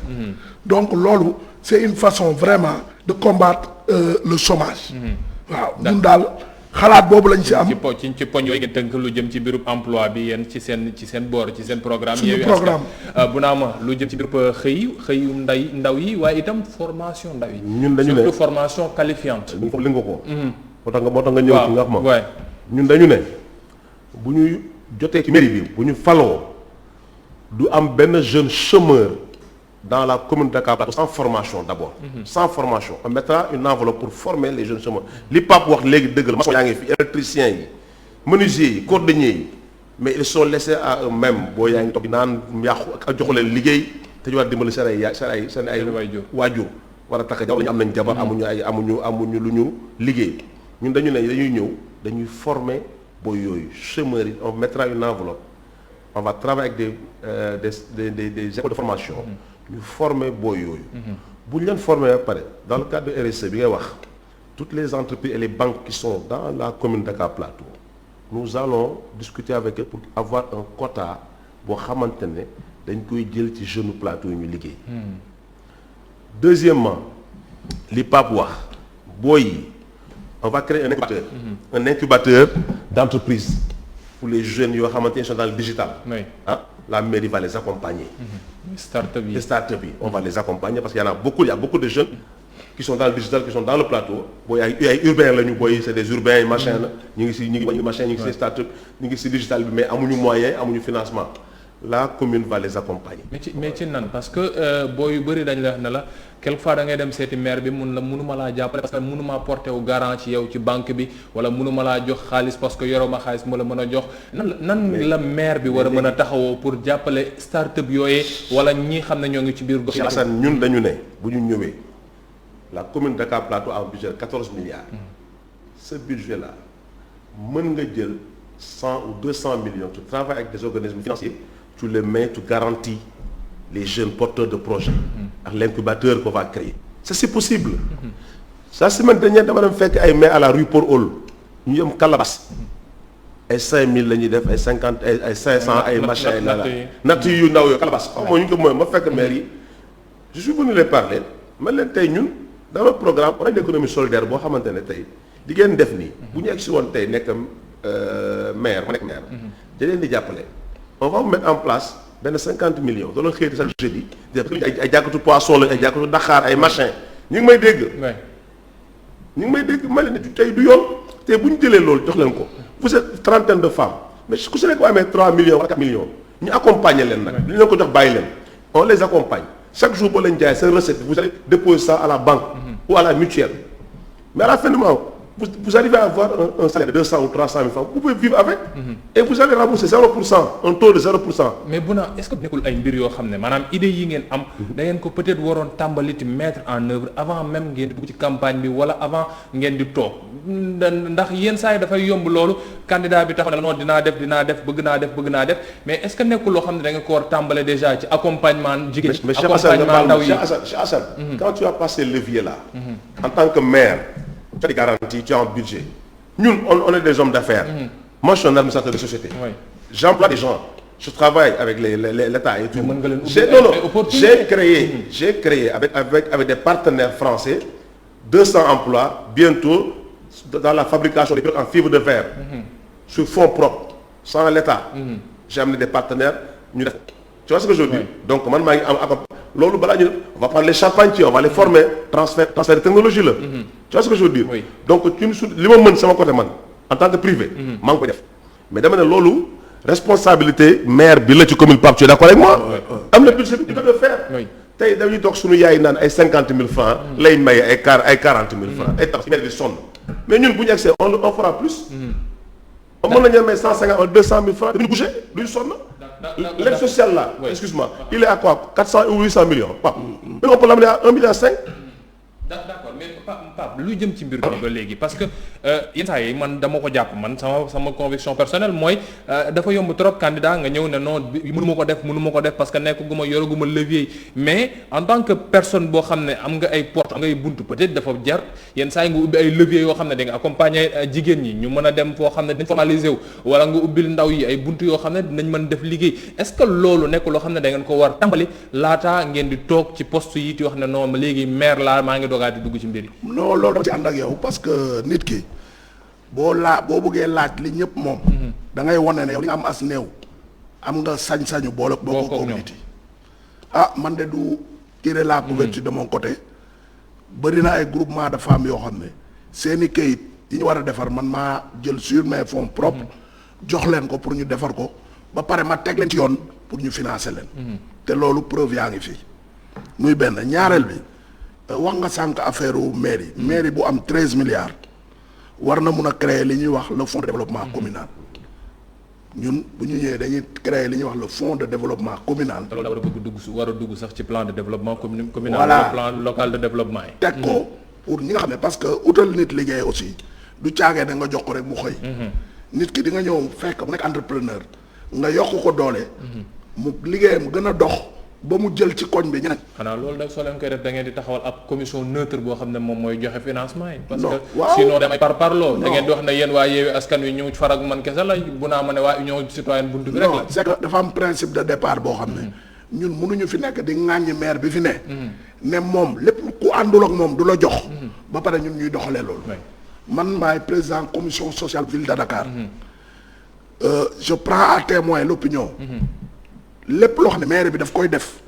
donc loolu c'est une façon vraiment de combattre le chômage. waaw ñun daal xalaat boobu lañ ci am. ci poñ yooyu ngeen tënk lu jëm ci biirub emploi bi yéen ci seen boor ci seen programme. suñu programme bu naa ma lu jëm ci biirub xëyu ndaw yi waaye itam formation ndaw yi. ñun dañu ne surtout formation qualifiante. li nga ko. moo tax nga ñëw ci nga xam ma. ñun dañu ne bu ñu jotee ci mairie bi bu ñu faloo du am benn jeune chômeur dans la commune de Dakar Plateau sans formation d'abord. Sans formation on mettra une enveloppe pour former les jeunes chômeurs li Pape wax léegi dëgg la maçon yaa ngi fi électriciens yi menuisiers yi cordonniers yi mais ils sont laissés à eux-mêmes boo yaa ngi toog naan yàqu ak joxu leen liggéey te ñu war a dimbali seen ay waajur war a takk jaw lañu am nañ jabar amuñu lu ñu liggéey ñun dañu ne dañuy ñëw dañuy former booy yooyu chômeurs yi on mettra une enveloppe on va travailler avec des écoles de formation ñu former booy yooyu bu ñu leen former ba pare dans le cadre de RSE bi ngay wax toutes les entreprises et les banques qui sont dans la commune de Dakar Plateau nous allons discuter avec eux pour avoir un quota boo xamante ne dañ koy jël ci jeunes plateau yi ñu liggéey. Deuxièmement li Pape wax booy yi on va créer un incubateur d'entreprise pour les jeunes yoo xamante ne sont dans le digital. La mairie va les accompagner. Les start-up yi on va les accompagner parce qu'il y a beaucoup de jeunes qui sont dans le digital, qui sont dans le plateau. Booy ay urbains la ñu booy c'est des urbains yi machin la ñu ngi si start-up ñu ngi si digital bi mais amuñu moyen amuñu financement. La commune va les accompagner. mais ci nan parce que booy yu bëri dañ la wax ne la quelquefois da ngay dem seeti maire bi mënuma laa jàppale parce que mënuma porter wu garant ci yow ci banque bi wala mënuma laa jox xaalis parce que yoroo ma xaalis mu la mën a jox nan la maire bi war a mën a taxawoo pour jàppale start-up yooyee wala ñi xam ne ñoo ngi ci biir gox yi. Assane ñun dañu ne bu ñu ñëwee la commune de Dakar Plateau a un budget de 14 milliards. Ce budget là mën nga jël 100 ou 200 millions tu travailles avec des organismes financiers. Tu les mets, tu garantis les jeunes porteurs de projets ak l'incubateur qu'on va créer. Ça c'est possible. Ça semaine dernière dama dem fekk ay maires à la rue Paul Hall ñu yëm Calabas ay 5000 la ñuy def ay 50 ay 500 ay machin ay la natt yu ndaw yooyu Calabas moo ñu ko mooy ma fekk maire yi je suis venu les parler man leen tey ñun dans le programme on a une économie solidaire boo xamante ne tey di ngeen def nii bu ñu egg si woon tey nekk maire ma nekk maire da leen di jàppale. On va mettre en place benn 50 millions da doon xëy chaque jeudi ay jàkkatu poisson la ay jàkkatu Dakar ay machin ñu ngi may dégg. ñu ngi may dégg ma leen tey du yoon te bu ñu jëlee loolu jox leen ko vous êtes trentaine de femmes mais ku si nekk bu amee 3 millions wala 4 millions ñu accompagner leen nag. li ñu leen ko jox bàyyi leen on les accompagne chaque jour boo leen jaay seen recette vous allez déposer ça à la banque. ou à la mutuelle mais à la fin du mois vous arrivez à avoir un salaire de 200 ou 300 000 francs, vous pouvez vivre avec. Et vous allez rembourser 0%, un taux de 0%. mais Bouna est-ce que nekkul ay mbir yoo xam ne maanaam idée yi ngeen am da ngeen ko peut-être waroon tàmbali ti mettre en œuvre avant même ngeen di dugg ci campagne bi wala avant ngeen di toog ndax yenn saa yi dafay yomb loolu candidat bi taxaw ne non dinaa def bëgg naa def mais est-ce que nekkul loo xam ne da nga ko war tàmbale déjà ci accompagnement jigéen Mais accompagnement ndaw yi Cheikh Assane, quand tu as passé le levier là, en tant que maire, tu as des garanties, tu as un budget. Nous, on est des hommes d'affaires. Moi, je suis un administrateur de société. Oui. J'emploie des gens. Je travaille avec l'État et tout. Mais mën nga leen J'ai créé avec des partenaires français 200 emplois bientôt dans la fabrication des pilotes en fibre de verre sur fonds propres, sans l'État. J'ai amené des partenaires. Tu vois ce que je veux dire? Donc, on va prendre les charpentiers, on va les former, transfert de technologie là. Tu vois ce que je veux dire? Oui. Donc, en tant que privé, mais dama ne loolu responsabilité maire bi la ci commune Pape, tu es d'accord avec moi? Am na budget bi di ko faire. Tey dañuy toog suñu yaay naan ay 50 000 francs lay may ay 40 000 francs ay tax maire bi sonn mais ñun bu ñu accès on fera plus. On mën nañu may 150 ou 200 000 francs duñu bouger duñu sonn. L'aide sociale là, excuse-moi, il est à quoi? 400 ou 800 millions, Pape. Mais on peut l'amener à 1,5 milliard. D'accord, mais Pape lu jëm ci mbir mi ba léegi parce que yenn saa yi man dama ko jàpp man sama conviction personnelle mooy dafa yomb trop candidat nga ñëw ne non mënu ma ko def parce que nekkuma yoraguma levier mais en tant que personne boo xam ne am nga ay porte am nga ay buntu peut-être dafa jar yenn saa yi nga ubbi ay levier yoo xam ne da nga accompagner jigéen ñi ñu mën a dem foo xam ne dañ formalisé wu wala nga ubbil ndaw yi ay buntu yoo xam ne dinañ mën def liggéey est-ce que loolu nekk loo xam ne da ngeen ko war tàmbali laata ngeen di toog ci poste yi di wax ne non léegi maire laa maa ngi dogaat di dugg ci mbir yi. non loolu dama ci ànd ak yow parce que nit ki boo bëggee laaj li ñëpp moom. da ngay wane ne yow li nga am as néew am nga sañ-sañu boole boo ko communauté man de du tirer la couverture de mon côté bëri na ay groupement de femmes yoo xam ne seeni kayit yi ñu war a defar man maa jël sur mes fonds propres jox leen ko pour ñu defar ko ba pare ma teg leen ci yoon pour ñu financer leen. te loolu preuve yaa ngi fii muy benn ñaareel bi. wax nga sànq affaire mairie bu am 13 milliards war na mun a créer li ñuy wax le fonds de développement communal ñun bu ñu ñëwee dañuy créer li ñuy wax le fonds de développement communal. loolu war a dugg sax ci plan de développement communal. Voilà. Plan local de développement yi. teg ko pour ñi nga xam ne parce que utal nit liggéey aussi du caagee da nga jox ko rek mu xëy. nit ki di nga ñëw fekk mu nekk entrepreneur nga yokk ko doole. mu liggéeyam gën a dox. ba mu jël ci koñ bi ñeneen. xanaa loolu nag soo leen koy def da ngeen di taxawal ab commission neutre boo xam ne moom mooy joxe financement yi. parce que sinon damay parloo. da ngeen di wax ne yéen waa Yewwi Askan Wi ñu farag man kese la bu naa ma ne waa union citoyenne buntu bi rek la. c'est que dafa am principe de départ boo xam ne ñun mënuñu fi nekk di ŋàññi maire bi fi ne. ne moom lépp ku àndul ak moom du la jox. ba pare ñun ñuy doxalee loolu. man maay président commission sociale ville de Dakar. Je prends à témoin l'opinion. lépp loo xam ne maire bi daf koy def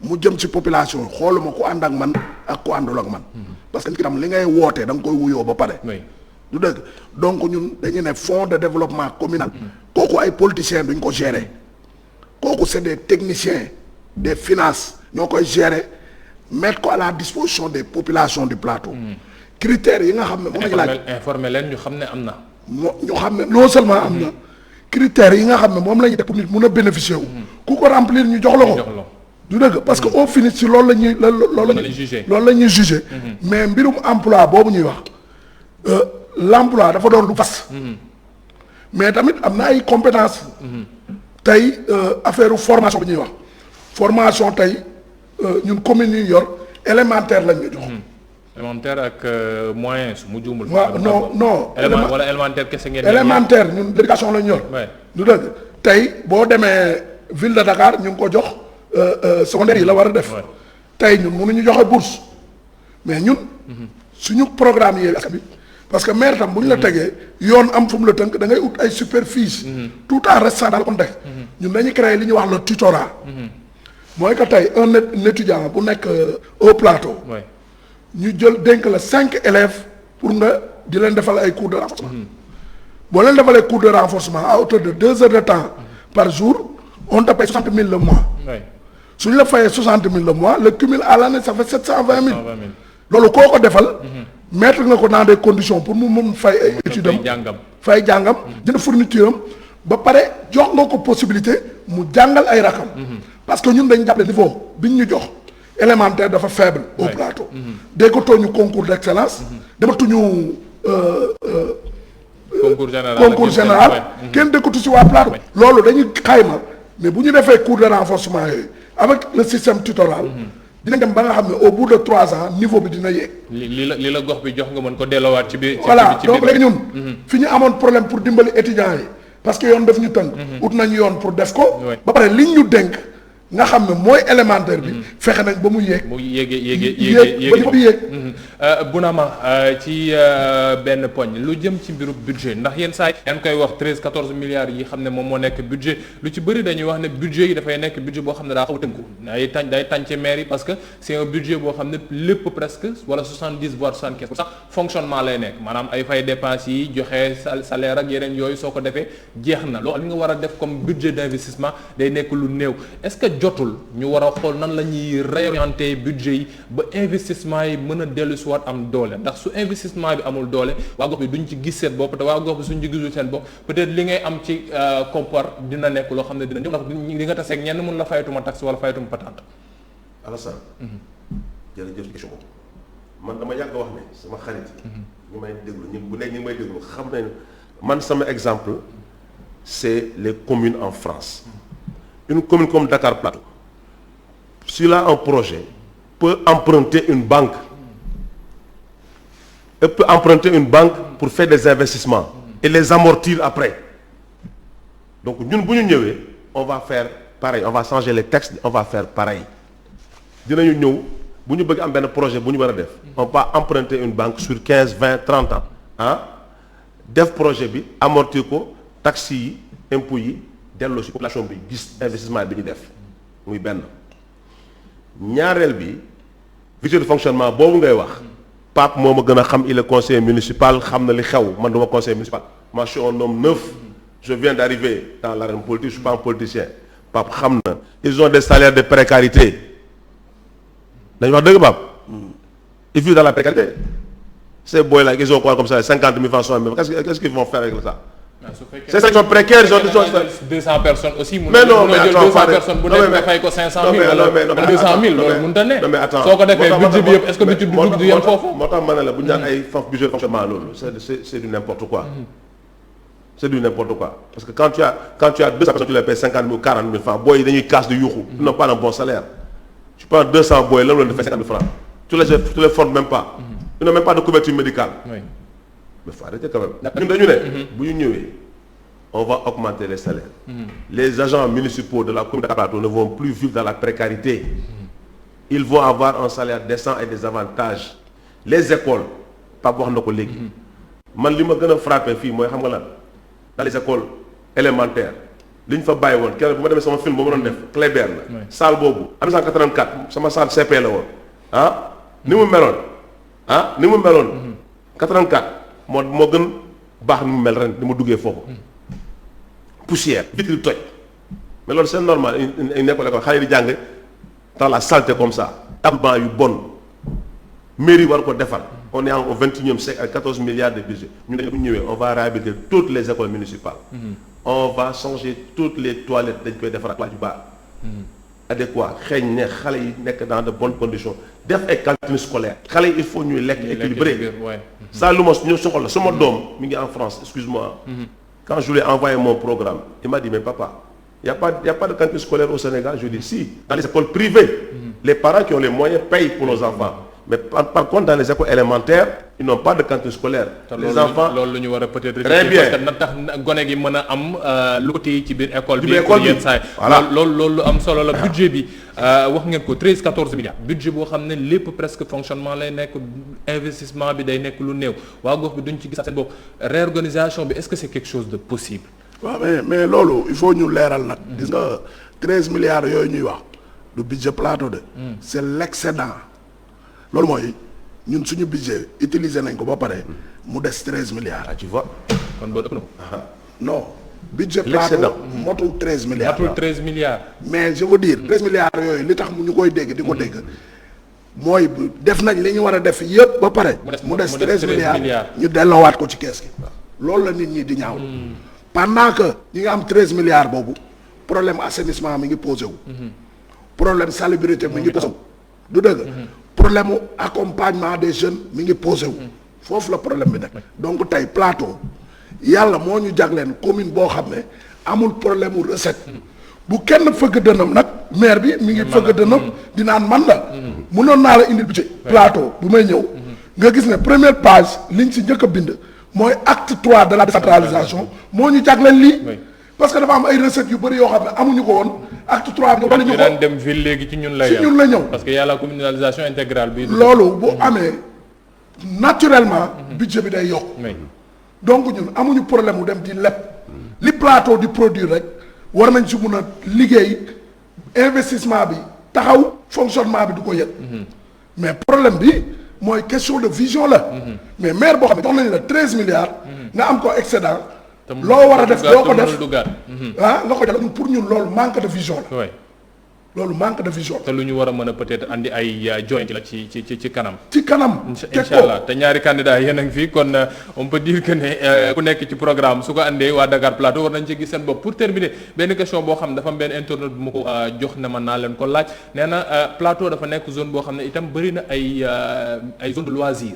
mu jëm ci population xooluma ku ànd ak man ak ku àndul ak man. parce que nit ki tam li ngay wootee da nga koy wuyoo ba pare. du dëgg donc ñun dañu ne fonds de développement communal. kooku ay politiciens duñ ko gérer. kooku c'est des techniciens des finances ñoo koy gérer mettre ko à la disposition des populations du plateau. critères yi nga xam ne moom lañu laaj informer leen ñu xam ne am na. ñu xam ne non seulement am na. critères yi nga xam ne moom la ñuy def pour nit mun a bénéficier wu. ku ko remplir ñu jox la ko. du dëgg parce que au finish si loolu la ñuy loolu la ñuy juger. mais mbirum emploi boobu ñuy wax l'emploi dafa doon lu fas. mais tamit am na ay compétences. tey affaire formation bi ñuy wax formation tey ñun communes yi yor élémentaire lañ ñu jox. élémentaire ak moyen su mu juumul. waaw non wala élémentaire kese ngeen. élémentaire ñun éducation lañ yor. du dëgg tey boo demee ville de Dakar ñu ngi ko jox secondaire yi la war a def. tey ñun mënuñu joxe bourse mais ñun. suñu programme yi askan bi parce que maire tam bu ñu la tegee yoon am fu mu la tënk da ngay ut ay superficie. tout en restant dans le contexte. ñun dañuy créer li ñuy wax le tutorat. mooy que tey un étudiant bu nekk au plateau. ñu jël dénk la 5 élèves pour nga di leen defal ay cours de renforcement. boo leen defalee cours de renforcement à hauteur de 2 heures de temps par jour on te paye 60 000 le mois. su ñu la fayee 60 000 le mois le cumul à l'année ça fait 720 000. loolu koo ko defal. mettre nga ko dans des conditions pour mu mun fay ay études am fay jàngam jënd fourniture am ba pare jox nga ko possibilité mu jàngal ay rakam parce que ñun dañ jàppale niveau biñ ñu jox élémentaire dafa faible au plateau dès que tooñu concours d'excellence dematuñu concours général kenn dëkkatu si waa plateau loolu dañuy xayma mais bu ñu defee cours de renforcement yooyu avec le système tutoral dinañ dem ba nga xam ne au bout de 3 ans niveau bi dina yéeg. li la gox bi jox nga mën ko delloowaat ci biir. voilà donc léegi ñun. fi ñu amoon problème pour dimbali étudiants yi parce que yoon daf ñu tënk. ut nañu yoon pour def ko. ba pare liñ ñu dénk nga xam ne mooy élémentaire bi. fexe nañ ba mu yéeg. mu yéeg ba yéeg. Bounama ci benn poñ lu jëm ci mbiru budget ndax yenn saa yi yaa ngi koy wax 13-14 milliards yi xam ne moom moo nekk budget lu ci bëri dañuy wax ne budget yi dafay nekk budget boo xam ne daa xaw a tënku day tànce maire yi parce que c'est un budget boo xam ne lépp presque wala 70 voire 75 pour sax fonctionnement lay nekk maanaam ay fay dépenses yi joxe salaire ak yeneen yooyu soo ko defee jeex na loolu li nga war a def comme budget d'investissement day nekk lu néew est-ce que jotul ñu war a xool nan la ñuy réorienter budget yi ba investissement yi mën a dellu si waat am doole ndax su investissement bi amul doole waa gox bi duñ ci gis seen bopp te waa gox bi suñ ci gisul seen bopp peut-être li ngay am ci koppar dina nekk loo xam ne dina ñëw ndax li nga taseeg ñenn mun la fayatuma taxe wala fayatuma patente. Alassane. jërëjëf question man dama yàgg wax ne sama xarit yi. ñu may déglu ñu bu nekk ñu may déglu xam nañ man sama exemple c'est les communes en France. Une commune comme Dakar Plateau, s'il a un projet, peut emprunter une banque. Elle peut emprunter une banque pour faire des investissements et les amortir après. Donc nous, on va faire pareil. On va changer les textes, on va faire pareil. Si nous avons un projet, on va emprunter une banque sur 15, 20, 30 ans. Hein? Def projet, amortir ko, taxi, impôts, delloo si population bi gis investissement bi ñu def muy benn ñaareel bi budget de fonctionnement boobu ngay wax Pape moo ma gën a xam il est conseiller municipal xam na li xew man duma conseiller municipal moi je suis un homme neuf je viens d'arriver dans l'arène politique je suis pas un politicien Pape xam na ils ont des salaires de précarité dañu wax dëgg Pape ils vivent dans la précarité ces boys là ils ont quoi comme ça 50 000 francs 60 000 qu'est-ce qu'ils vont faire avec ça? C'est ça qui sont précaires, ils ont 200 personnes aussi. Mais non, mais attends, 200 personnes, bu nekk nga fay ko 500 000 wala 200 000 loolu mënut a ne. Non mais attends. soo ko defee budget bi yëpp est-ce que budget bi du yem foofu. moo tax ma ne la bu ñu naan ay budget de fonctionnement loolu c'est du n'importe quoi. C'est du n'importe quoi parce que quand tu as 200 personnes tu les payes 50 000 ou 40 000 francs booy yi dañuy casse di yuuxu. Ils n'ont pas un bon salaire. Tu prends 200 booy lan la ñu fay 50 000 francs. Tu les formes même pas. Ils n'ont même pas de couverture médicale. Mais faut arrêter quand même. ñun dañu ne bu ñu ñëwee on va augmenter les salaires. Les agents municipaux de la commune de Dakar Plateau ne vont plus vivre dans la précarité. Ils vont avoir un salaire décent et des avantages. Les écoles Pape wax na ko léegi man li ma gën a frappé fii mooy xam nga lan dans les écoles élémentaires li ñu fa bàyyi woon keroog bu ma demee sama film boobu doon def Clébert la salle boobu en 1984 sama salle CP la woon ah ni mu meloon 84 moo gën baax ni mu mel ren ni mu duggee foofu poussière vitre toj mais loolu c'est normal une école xale yi di jàng dans la saleté comme ça tablement yu bon mairie war ko defar on est au 21e siècle avec 14 milliards de budget ñu ne bu ñëwee on va réhabiliter toutes les écoles municipales on va changer toutes les toilettes dañ koy defar ak yu baax adéquat xeeñ ne xale yi nekk dans de bonnes conditions def ay cantines scolaires xale yi il faut ñuy lekk équilibré ça lu ma ñu soxla sama doom mi ngi en France excuse-moi quand je lui ai envoyé mon programme il m'a dit mais papa il y a pas de cantine scolaire au Sénégal je lui ai dit si dans les écoles privées les parents qui ont les moyens payent pour nos enfants mais par contre dans les écoles élémentaires ils n'ont pas de cantine scolaire les enfants loolu lu ñu war a peut-être très bien parce que na tax gone gi mën a am lu ko téye ci biir école bi école bi yenn saa yi voilà loolu lu am solo la budget bi wax ngeen ko 13-14 milliards budget boo xam ne lépp presque fonctionnement lay nekk investissement bi day nekk lu néew waa gox bi duñ ci gis seen bopp réorganisation bi est-ce que c'est quelque chose de possible waaw mais loolu il faut ñu leeral nag gis nga 13 milliards yooyu ñuy wax du budget plateau de c'est l'excédent loolu mooy ñun suñu budget utilisé nañ ko ba pare mu des 13 milliards. ah tu vois. kon boo ëpp na ko. non budget plateau motul 13 milliards. motul 13 milliards. mais je veux dire 13 milliards yooyu li tax mu ñu koy dégg di ko dégg mooy def nañ li ñu war a def yëpp ba pare. mu des 13 milliards ñu delloowaat ko ci kees gi. loolu la nit ñi di ñaawlu. pendant que ñi nga am 13 milliards boobu problème assainissement mi ngi posé wu. problème salubrité mi ngi posé wu. du dëgg. problème mu accompagnement des jeunes mi ngi posé wu. foofu la problème bi nekk. donc tey plateau yàlla moo ñu jagleen commune boo xam ne amul problème mu recette. bu kenn fëgg dënam nag maire bi mi ngi fëgg dënam di naan man la. mënoon naa la indil budget plateau bu may ñëw. nga gis ne première page liñ si njëkk a bind mooy acte 3 de la décentralisation moo ñu jagleen lii. parce que dafa am ay recettes yu bëri yoo xam ne amuñu ko woon acte 3 bi. wala ñu ko daan dem ville léegi ci ñun la ñëw parce que y a la communalisation intégrale bi. loolu bu amee naturellement. budget bi day yokk. donc ñun amuñu problème mu dem di leb li plateau di produire rek war nañ si mun a liggéey investissement bi taxaw fonctionnement bi du ko yëg. mais problème bi mooy question de vision la. mais maire boo xam ne jox nañu la 13 milliards. nga am ko excédent. loo war a def doo ko def nga ko jël pour ñun loolu manque de vision la. loolu manque de vision. te lu ñu war a mën a peut-être andi ay joint la ci kanam. ci kanam. incha allah te ñaari candidats yéen a ngi fi kon on peut dire que ne ku nekk ci programme su ko andee waa Dakar Plateau war nañ ci gis seen bopp. pour terminer benn question boo xam ne dafa am benn internaute bu ma ko jox ne man naa leen ko laaj nee na Plateau dafa nekk zone boo xam ne itam bëri na ay zone de loisir.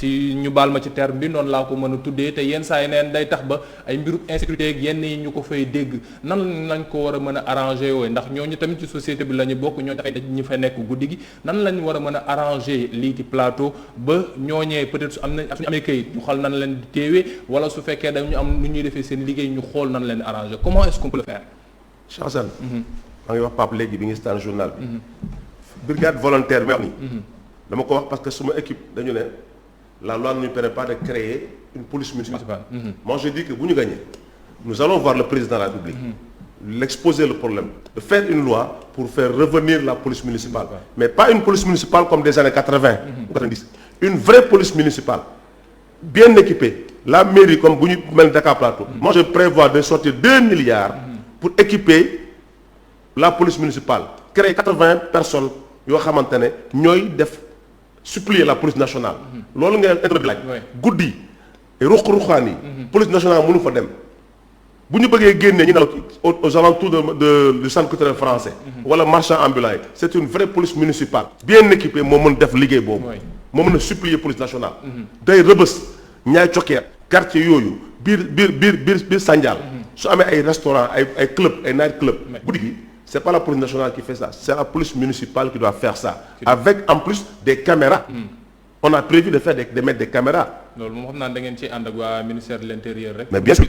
si ñu baal ma ci terme bi noonu laa ko mën a tuddee te yenn saa yi neen day tax ba ay mbiru insécurité ak yenn yi ñu ko fay dégg nan lañ ko war a mën a arranger yooyu ndax ñooñu tamit ci société bi la ñu bokk ñoo tax ñu fa nekk guddi gi nan lañ war a mën a arranger lii ci plateau ba ñooñee peut-être su suñu amee kayit ñu xool nan leen di téewee wala su fekkee dañu am nu ñuy defee seen liggéey ñu xool nan leen arranger comment est-ce qu'on peut le faire. Cheikh Assane maa ngi wax Pape léegi bi ngi staan journal bi brigade volontaire bi wax ni dama ko wax parce que suma équipe dañu ne la loi ne nous permet pas de créer une police municipale. Moi je dis que bu ñu gagné nous allons voir le président de la République l'exposer le problème de faire une loi pour faire revenir la police municipale mais pas une police municipale comme des années 80 ou 90 une vraie police municipale bien équipée la mairie comme bu ñu mel Dakar Plateau moi je prévois de sortir 2 milliards pour équiper la police municipale créer 80 personnes yoo xamante ne ñooy def supplier la police nationale. loolu nga introduire laaj. guddi ruq-ruqaan yi. police nationale mënu fa dem. bu ñu bëggee génnee ñu ne aux alentours du centre culturel français. wala marchand ambulant yi c'est une vraie police municipale. bien équipée moo mën def liggéey boobu. moo mën a supplier police nationale. day Rebeuss Niayes Thioker quartier yooyu biir Sandial. su amee ay restaurant ay club ay night club. guddi gi. C'est pas la police nationale qui fait ça, c'est la police municipale qui doit faire ça. Avec en plus des caméras. On a prévu de mettre des caméras. loolu moom xam naa da ngeen ci ànd ak waa ministère de l'intérieur rek. mais bien sûr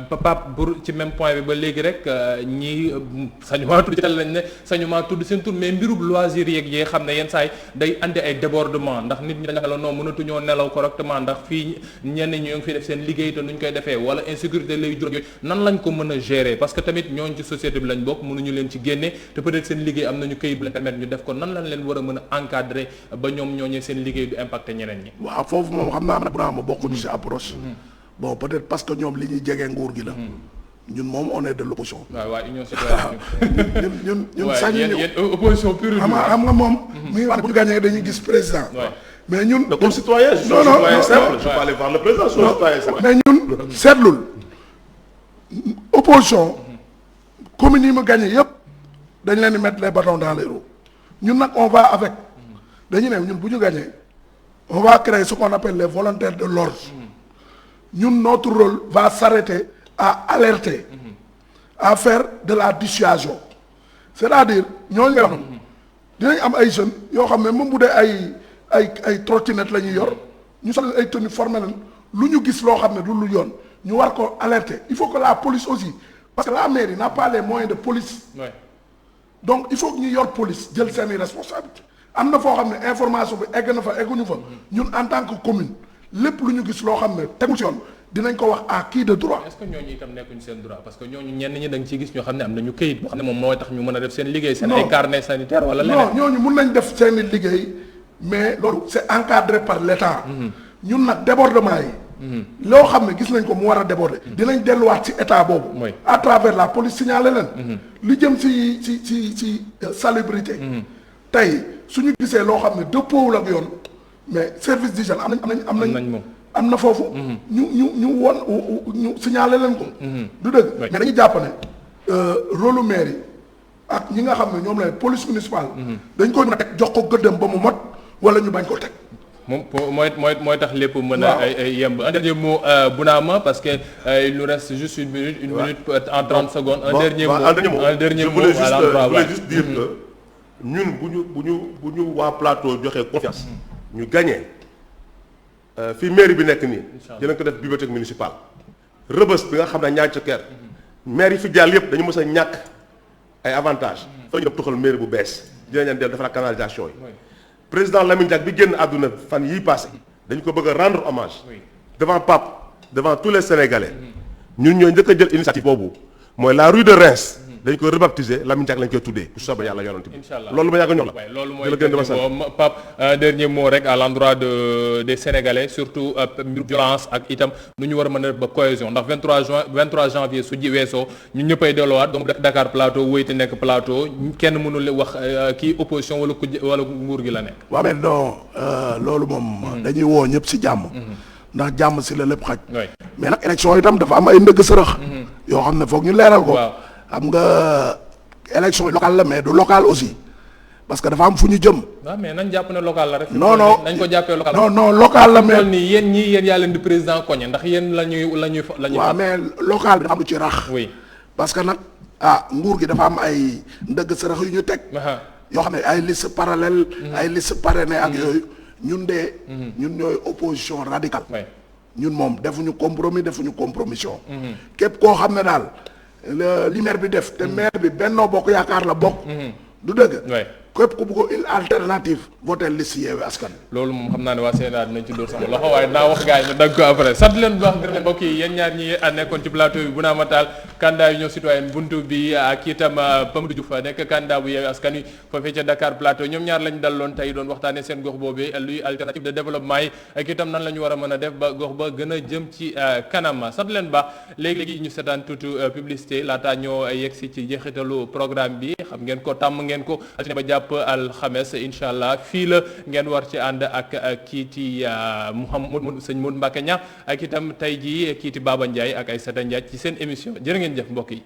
papa pour ci même point bi ba léegi rek ñii sañu maa tudd ci lañ ne sañu maa tudd seen tur mais mbirub loisir yeeg yee xam ne yenn saa yi day andi ay débordement ndax nit ñi dañu la non mënatuñoo nelaw correctement ndax fii ñenn ñi ñoo ngi fi def seen liggéey te nuñ koy defee wala insécurité lay jur yooyu nan lañ ko mën a gérer parce que tamit ñooñu ci société bi lañ bokk mënuñu leen ci génne te peut-être seen liggéey am nañu këyit bu leen permettre ñu def ko nan lañ leen war a mën a encadrer ba ñoom ñooñee seen liggéey du impacter ñeneen ñi. foofu moom xam naa ne Brahima bokkuñu ci approche. bon peut-être parce que ñoom li ñuy jege nguur gi la. ñun moom on est de l'opposition. waaw union citoyenne. ñun sañuñu yéen opposition pure. xam nga moom. mi ngi wax bu ñu gagné dañuy gis président. mais ñun. comme citoyen. non simple je peux aller voir le président. mais ñun seetlul opposition communes yi mu gagné yëpp dañ leen di mettre les bâtons dans les roues ñun nag on va avec dañu ne ñun bu ñu gagné. On va créer ce qu'on appelle les volontaires de l'ordre. Ñun notre rôle va s'arrêter à alerter, à faire de la dissuasion. C'est-à-dire ñooñu nga xam dinañ am ay jeunes yoo xam ne même bu dee ay trottinette la ñuy yor ñu sol ay tenues formelles lu ñu gis loo xam ne du lu yoon ñu war ko alerter. Il faut que la police aussi parce que la mairie n'a pas les moyens de police. Donc il faut que ñu yor police jël seeni responsabilités. am na foo xam ne information bi egg na fa egguñu fa ñun en tant que commune lépp lu ñu gis loo xam ne tegu ci yoon dinañ ko wax à qui de droit. est-ce que ñooñu itam nekkuñu seen droit parce que ñooñu ñenn ñi da nga ciy gis ñoo xam ne am nañu këyit boo xam ne moom mooy tax ñu mën a def seen liggéey. seen ay carnet sanitaire wala leneen. non ñooñu mun nañ def seen liggéey mais loolu c'est encadré par l'État. ñun nag débordement yi. loo xam ne gis nañ ko mu war a déborder. dinañ delluwaat ci état boobu. à travers la police signaler leen. li jëm ci salubrité. tey suñu gisee loo xam ne dëppoowul ak yoon mais service d'hygiène am na foofu. ñu signaler leen ko. du dëgg mais dañuy jàpp ne rôle maire yi ak ñi nga xam ne ñoom la police municipale. dañ ko mën a teg jox ko gëddëm ba mu mot wala ñu bañ ko teg. moom mooy tax lépp mën a yemb. Un dernier mot Bounama parce que il nous reste juste une minute en 30 secondes. Un dernier mot à l'endroit. Je voulais juste dire que ñun bu ñu waa plateau joxee confiance. ñu gagné fii mairie bi nekk nii. dinañ ko def bibliothèque municipale. Rebeuss bi nga xam ne ñaar ca kër. maire yi fi jàll yëpp dañu mës a ñàkk ay avantages. fa ñu def tuxal mairie bu bees dinañ leen defar canalisation yi. président Lamine Diack bi génn àdduna fan yii passé dañu ko bëgg a rendre hommage devant Pape devant tous les Sénégalais ñun ñoo njëkk a jël initiative boobu mooy la rue de Reims dañ ko rebaptiser Lamine Diack lañ koy tuddee bu soobee yàlla yonent bi loolu ma yàgg ñor la loolu mooy Pape un dernier mot rek à l'endroit des Sénégalais surtout violence ak itam nu ñu war a mën a def ba cohésion ndax 23 janvier su ji weesoo ñun ñëppay delluwaat donc Dakar Plateau wéyte nekk Plateau kenn mënul wax kii opposition wala nguur gi la nekk. waaw mais non loolu moom. dañuy woo ñëpp si jàmm. ndax jàmm si la lépp xaj. mais nag élection itam dafa am ay ndëgg sërëx. yoo xam ne foog ñu leeral ko. xam nga élection locale la mais du local aussi parce que dafa am fu ñu jëm. waaw mais nañ jàpp ne local la rek. non nañ ko jàppee local. non local la mais nii yéen yaa leen di président koñe ndax yéen la ñuy. waaw mais local bi dafa am lu ci rax. oui parce que nag nguur gi dafa am ay ndëgg sërëx yu ñu teg. yoo xam ne ay liste parallèle. ay liste parrainée ak yooyu. ñun ñooy opposition radicale. ñun moom defuñu compromis defuñu compromission. képp koo xam ne daal. li maire bi def te maire bi Benno Bokk Yaakaar la bokk. du dëgg. képp ku bëgg une alternative voté liste Yewwi Askan Wi. loolu moom xam naa ne waa Sénégal dinañ ci dóor sama loxo waaye naa wax gars yi ne dagg ko après sant leen bu baax gërëm mbokk yi yéen ñaar ñi nekkoon ci plateau bi Bounama Tall candidat Union Citoyenne buntu bi ak itam Mamadou Diouf nekk candidat bu Yewwi Askan Wi foofee ca Dakar Plateau ñoom ñaar lañ daloon tey doon waxtaanee seen gox boobee luy alternative de développement yi ak itam nan la ñu war a mën a def ba gox ba gën a jëm ci kanam sant leen baax léegi ñu seetaan tuuti publicité laata ñoo yegg si ci jeexitalu programme bi xam ngeen ko tàmm ngeen ko altine ba jàpp alxames incha allah fii la ngeen war ci ànd ak kiiti Mouhamadou sëñ Modou Mbacké Niang ak itam tey jii kiiti Baba Ndiaye ak Aïssata Ndiaye ci seen émission jërë ngeen jëf mbokk yi